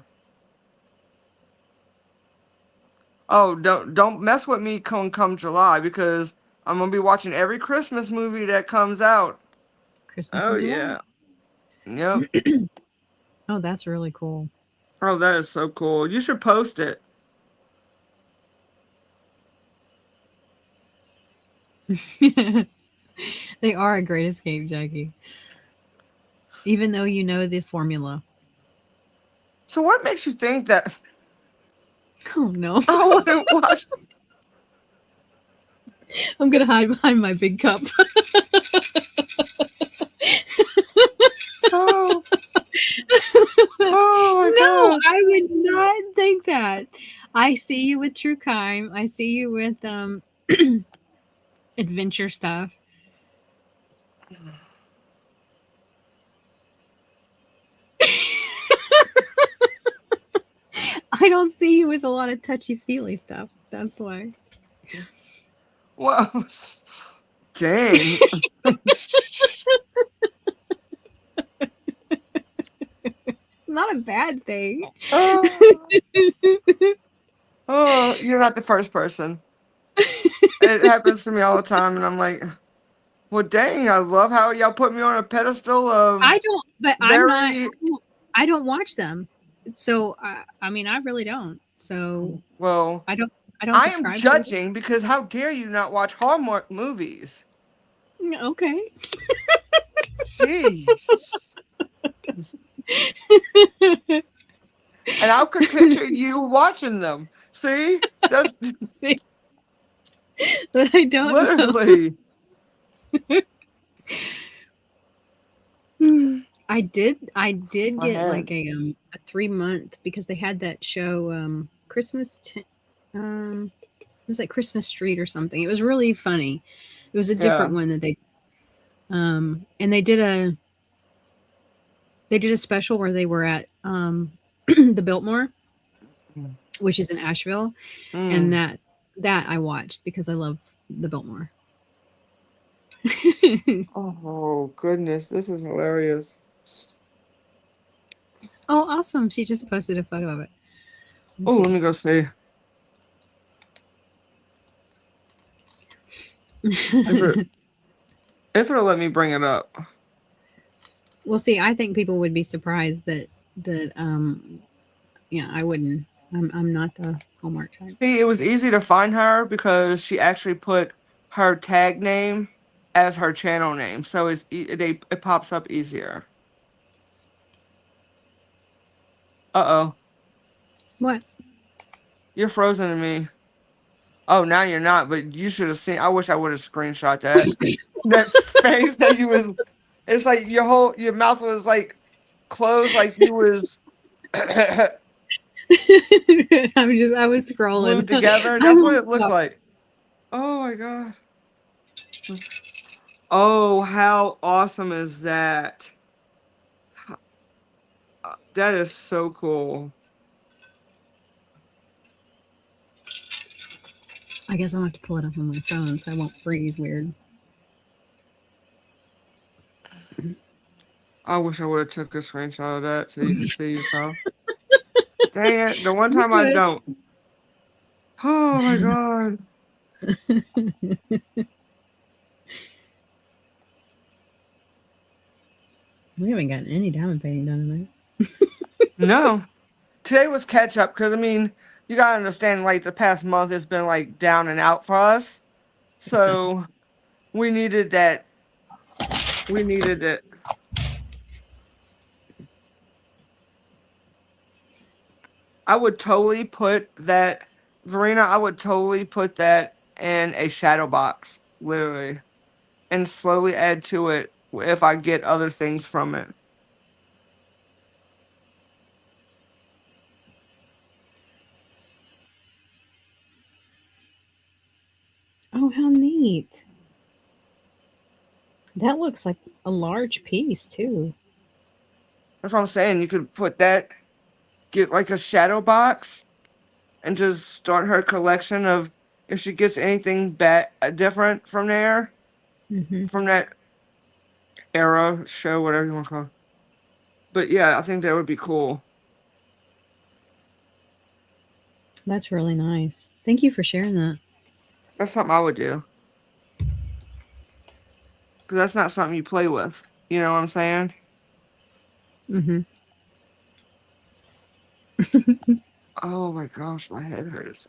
Oh, don't mess with me come July because I'm gonna be watching every Christmas movie that comes out. Christmas Oh in July. yeah. Yep. Oh, that's really cool. Oh, that is so cool. You should post it. They are a great escape, Jackie. Even though you know the formula. So what makes you think that Oh no. I wouldn't watch? I'm gonna hide behind my big cup. Oh, oh my No, god. I would not think that. I see you with true crime. I see you with adventure stuff. I don't see you with a lot of touchy feely stuff. That's why. Well, dang. It's not a bad thing. Oh, oh, you're not the first person. It happens to me all the time, and I'm like, well, dang, I love how y'all put me on a pedestal of I don't, but I'm not. very I don't watch them, so I mean, I really don't. So well. I don't. I don't I am subscribe to it. judging because how dare you not watch Hallmark movies? Okay. Jeez. And I could picture you watching them. See? That's See, but I don't know. literally. I did My get like hand. a 3 month because they had that show it was like Christmas Street or something. It was really funny. It was a Yeah. different one that and they did a special where they were at the Biltmore, which is in Asheville, and Mm. that I watched because I love the Biltmore. Oh goodness, this is hilarious. Oh, awesome. She just posted a photo of it. Let's Oh, let see. me go see. If it'll let me bring it up. Well, see, I think people would be surprised that yeah, I wouldn't. I'm not the Hallmark type. See, it was easy to find her because she actually put her tag name as her channel name, so it pops up easier. Uh-oh. What? You're frozen to me. Oh, now you're not, but you should have seen. I wish I would have screenshot that. That face that you was. It's like your mouth was like closed, like you was I was scrolling. glued together. I That's what won't it looked stop. like. Oh my god. Oh, how awesome is that? That is so cool. I guess I'll have to pull it up on my phone so I won't freeze weird. I wish I would have took a screenshot of that so you could see yourself. Dang it, the one You time I could. don't. Oh my god. We haven't gotten any diamond painting done in there. No. Today was catch up because I mean, you gotta understand like the past month has been like down and out for us. So we needed that. We needed it. I would totally put that, Verena, I would totally put that in a shadow box, literally, and slowly add to it if I get other things from it. Oh, how neat. That looks like a large piece too. That's what I'm saying. You could put that, get like a shadow box, and just start her collection of if she gets anything different from there, Hmm. from that era, show, whatever you want to call it. But yeah, I think that would be cool. That's really nice. Thank you for sharing that. That's something I would do. Because that's not something you play with. You know what I'm saying? Hmm. Oh my gosh, my head hurts.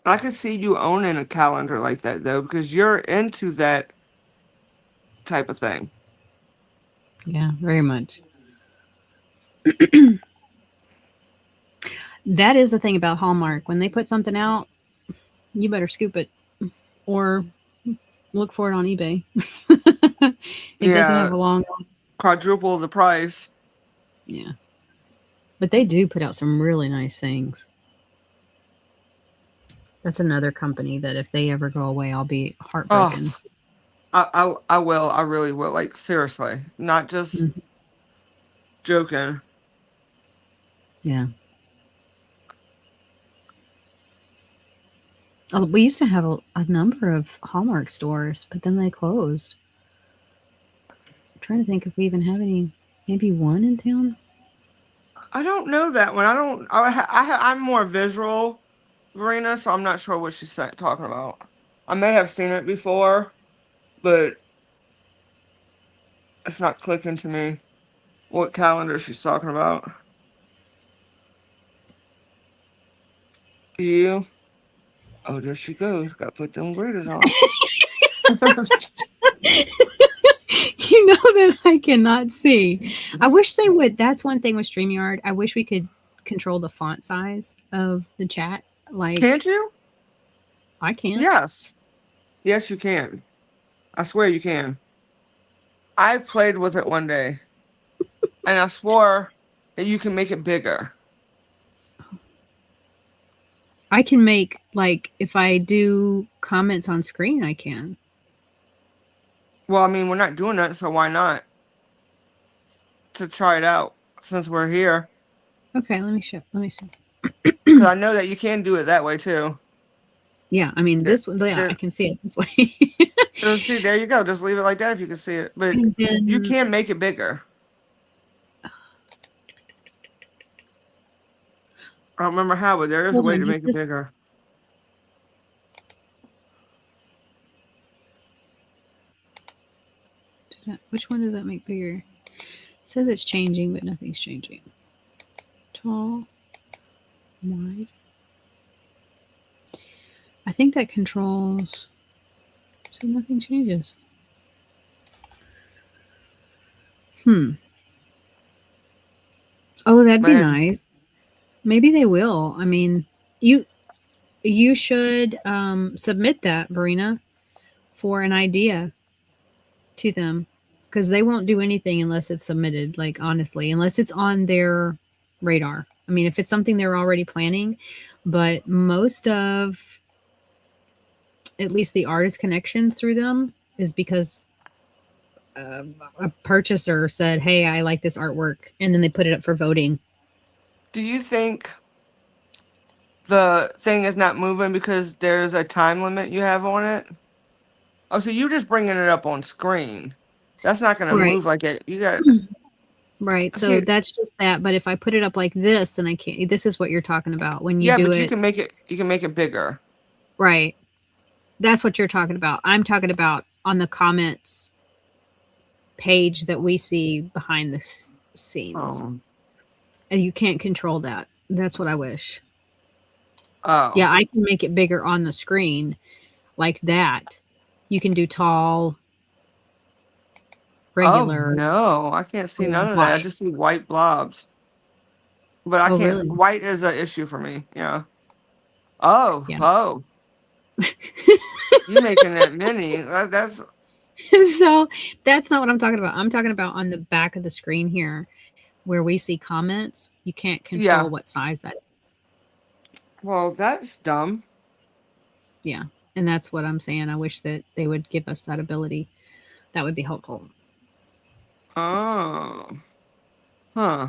I could see you owning a calendar like that though, because you're into that type of thing. Yeah, very much. That is the thing about Hallmark. When they put something out, you better scoop it or look for it on eBay. It doesn't Yeah, have a long. quadruple the price. Yeah. But they do put out some really nice things. That's another company that if they ever go away, I'll be Oh, heartbroken. I will. I really will. Like seriously, not just Mhm. joking. Yeah. Oh, we used to have a number of Hallmark stores, but then they closed. I'm trying to think if we even have any, maybe one in town. I don't know that one. I don't. I'm more visual, Verena, so I'm not sure what she's talking about. I may have seen it before, but it's not clicking to me what calendar she's talking about. You? Oh, there she goes. Got to put them graders on. You know that I cannot see. I wish they would. That's one thing with StreamYard. I wish we could control the font size of the chat. Like Can't you? I can't. Yes. Yes, you can. I swear you can. I played with it one day, and I swore that you can make it bigger. I can make like if I do comments on screen, I can. Well, I mean, we're not doing that, so why not? To try it out since we're here. Okay, let me show. Let me see. Because I know that you can do it that way too. Yeah, I mean There, this one. Yeah, I there, can see it this way. see, there you go. Just leave it like that if you can see it. But And you then can make it bigger. I don't remember how, but there is a Hold way on, to just make it this. bigger. Which one does that make bigger? It says it's changing, but nothing's changing. Tall, wide. I think that controls. So nothing changes. Oh, that'd be Man, nice. Maybe they will. I mean, you you should submit that, Verena, for an idea to them because they won't do anything unless it's submitted. Like honestly, unless it's on their radar. I mean, if it's something they're already planning, but most of at least the artist connections through them is because a purchaser said, "Hey, I like this artwork," and then they put it up for voting. do you think the thing is not moving because there's a time limit you have on it? Oh, so you're just bringing it up on screen. That's not gonna Right. move like it. You got Right. So see, that's just that. But if I put it up like this, then I can't. This is what you're talking about when you yeah, do but you it. can make it. You can make it bigger. Right. That's what you're talking about. I'm talking about on the comments page that we see behind the scenes. Oh, And you can't control that. That's what I wish. oh, Yeah, I can make it bigger on the screen like that. You can do tall, oh regular, no! I can't see or none of that. I wide. just see white blobs. But I Oh, can't. really? White is an issue for me. Yeah. Oh, Yeah. oh, you making that mini? That's So that's not what I'm talking about. I'm talking about on the back of the screen here where we see comments. You can't control yeah. what size that is. Well, that's dumb. Yeah. And that's what I'm saying. I wish that they would give us that ability. That would be helpful. Oh, huh.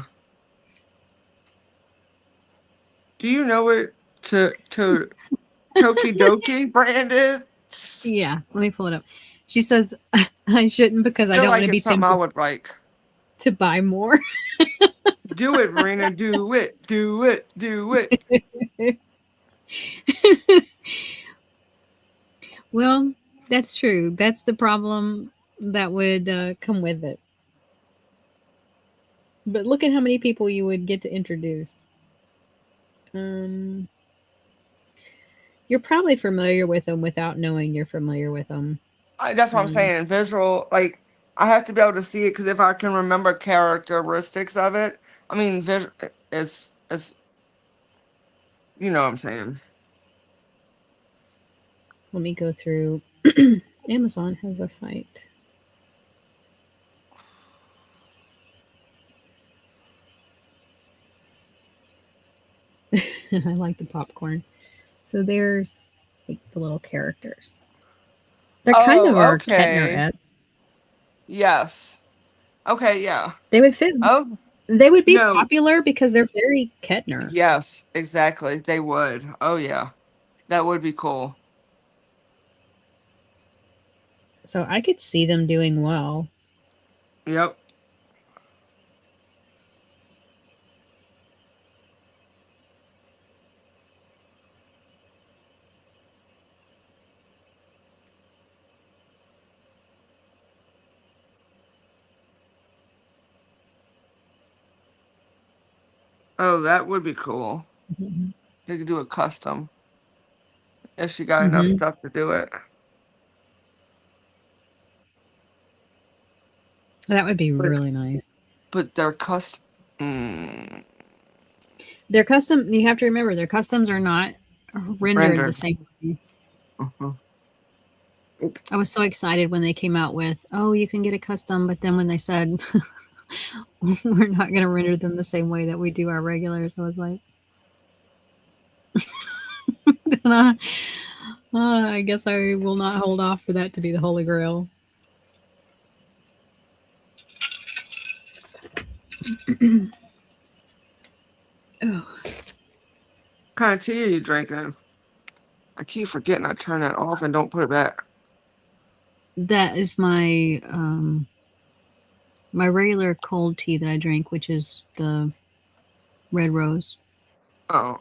Do you know what to Tokidoki brand is? Yeah. Let me pull it up. She says, I shouldn't because I Feel don't want like to be it's something I tempted would like. to buy more. Do it, Verena. Do it. Do it. Do it. Well, that's true. That's the problem that would come with it. But look at how many people you would get to introduce. Um, you're probably familiar with them without knowing you're familiar with them. That's what I'm Um, saying. In visual, like I have to be able to see it because if I can remember characteristics of it, I mean, it's you know what I'm saying. let me go through. Amazon has a site. I like the popcorn. So there's like the little characters. They're kind of Oh, our Kettner okay. esque. Yes. Okay. Yeah. They would fit. Oh They would be no. popular because they're very Kettner. Yes. Exactly. They would. Oh yeah. That would be cool. So I could see them doing well. Yep. Oh, that would be cool. Mhm. They could do a custom if she got enough Mhm. stuff to do it. That would be But really nice. but they're custom. Mm, Their custom, you have to remember, their customs are not rendered the rendered. same way. Mhm. I was so excited when they came out with, oh, you can get a custom, but then when they said we're not going to render them the same way that we do our regulars, I was like, I guess I will not hold off for that to be the holy grail. Oh, What kind of tea are you drinking? I keep forgetting I turn that off and don't put it back. that is my regular cold tea that I drink, which is the red rose. Oh,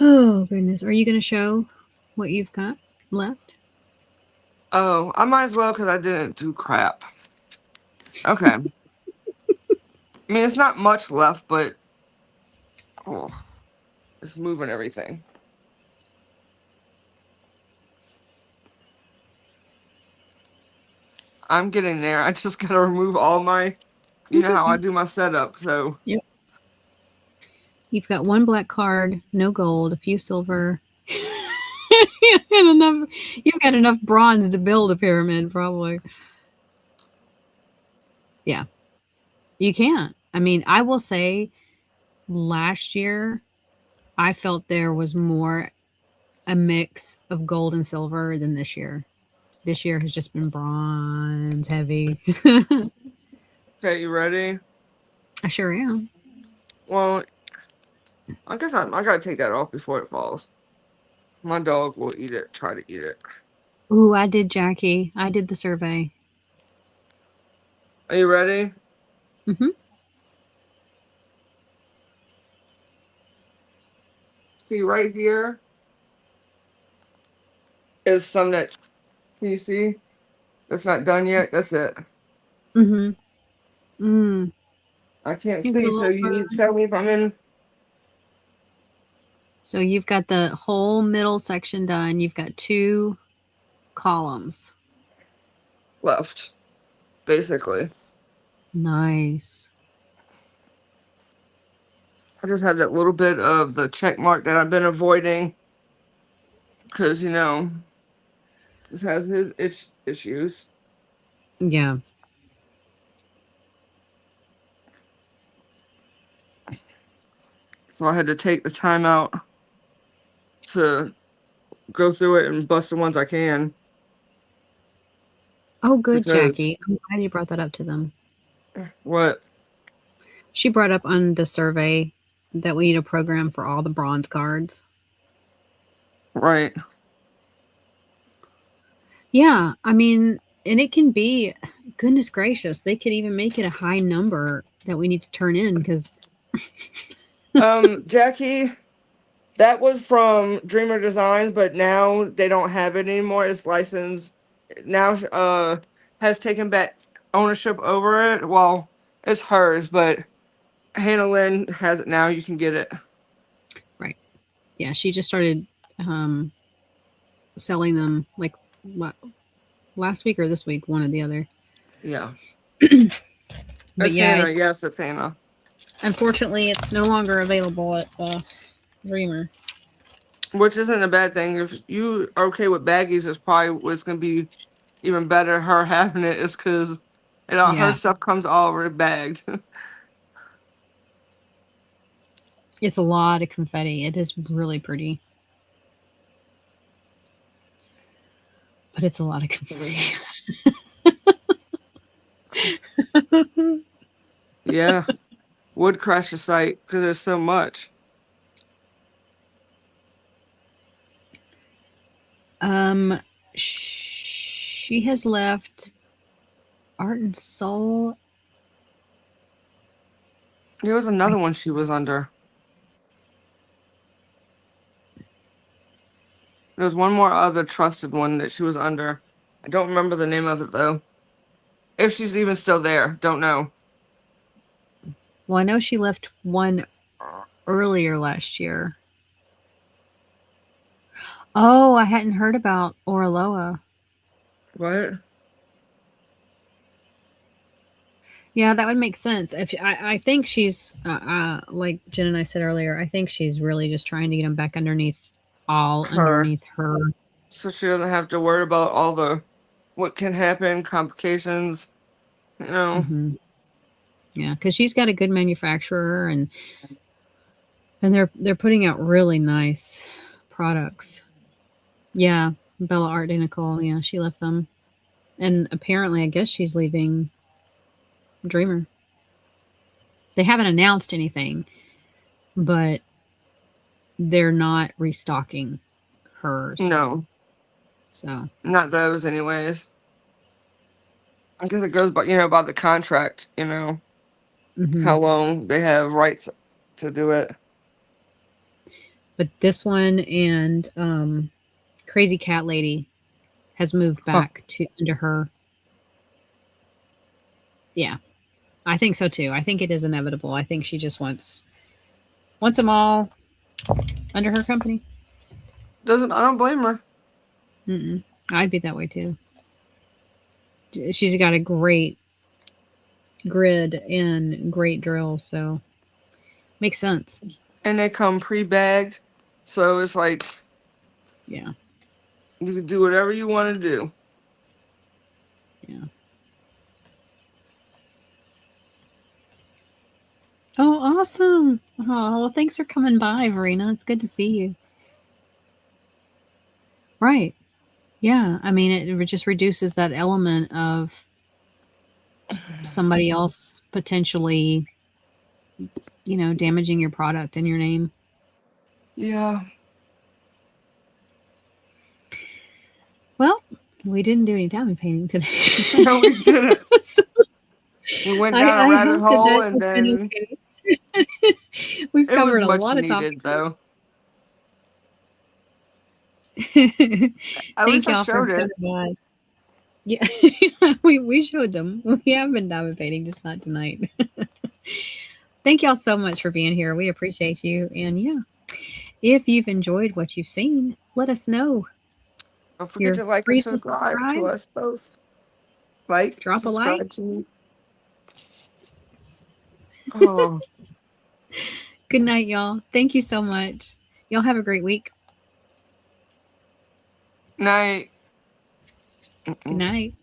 Oh goodness. Are you going to show what you've got left? oh, I might as well because I didn't do crap. Okay. I mean, it's not much left, but oh, it's moving everything. I'm getting there. I just gotta remove all my, you know how I do my setup. So Yep. You've got one black card, no gold, a few silver, and enough. You've got enough bronze to build a pyramid, probably. Yeah, you can't. I mean, I will say, last year I felt there was more a mix of gold and silver than this year. This year has just been bronze heavy. okay, you ready? I sure am. Well, I guess I gotta take that off before it falls. My dog will eat it. Try to eat it. Ooh, I did, Jackie. I did the survey. Are you ready? Mm-hmm. See right here is some that, can you see? That's not done yet. That's it. Mm-hmm. Mm. I can't You got a see, so little you bird. need to tell me if I'm in So you've got the whole middle section done. You've got 2 columns. left, basically. Nice. I just have that little bit of the check mark that I've been avoiding because, this has his issues. Yeah. So I had to take the time out to go through it and bust the ones I can Oh, good, because Jackie. I'm glad you brought that up to them. what? She brought up on the survey that we need a program for all the bronze cards. Right. Yeah, I mean, and it can be, goodness gracious, they could even make it a high number that we need to turn in because, Jackie, that was from Dreamer Designs, but now they don't have it anymore. It's licensed now. Has taken back ownership over it. Well, it's hers, but Hannah Lynn has it now. You can get it. right. Yeah, she just started um, selling them like last week or this week, one or the other. Yeah. But It's yeah, Hannah. Yes, it's Hannah. unfortunately, it's no longer available at Dreamer. Which isn't a bad thing. If you are okay with baggies, it's probably what's gonna be even better. Her having it is because her Yeah, stuff comes already bagged. it's a lot of confetti. It is really pretty, but it's a lot of confetti. Yeah, would crash the site because there's so much. um, she has left Art and Soul. There was another one she was under. There was one more other trusted one that she was under. I don't remember the name of it though. If she's even still there, don't know. Well, I know she left one earlier last year. Oh, I hadn't heard about Oraloa. What? Yeah, that would make sense. If I think she's like Jen and I said earlier, I think she's really just trying to get them back Her. underneath her. So she doesn't have to worry about all the what can happen, complications, you know. Hmm. Yeah, because she's got a good manufacturer, and they're putting out really nice products. Yeah, Bella Art de Nicole. Yeah, she left them, and apparently, I guess she's leaving Dreamer. They haven't announced anything, but they're not restocking hers. No, So not those anyways. I guess it goes by, by the contract, how long they have rights to do it. But this one and Crazy Cat Lady has moved back to under her. Yeah, I think so too. I think it is inevitable. I think she just wants them all under her company. I don't blame her. I'd be that way too. She's got a great grid and great drills, so makes sense. And they come pre-bagged, so it's like, yeah, you can do whatever you want to do. Yeah. Oh, awesome. Oh, well, thanks for coming by, Verena. It's good to see you. Right. Yeah. I mean, it just reduces that element of somebody else potentially, damaging your product and your name. Yeah. Well, we didn't do any diamond painting today. No, we didn't. We went down a rabbit hole, and then okay. We've covered a lot of topics, though. At Thank least I y'all for showed it. coming by. Yeah, we showed them. We have been diamond painting, just not tonight. Thank y'all so much for being here. We appreciate you. And yeah, if you've enjoyed what you've seen, let us know. Don't forget to like and subscribe to us both. Drop a like. To me. Oh. Good night, y'all. Thank you so much. Y'all have a great week. Night. Good night.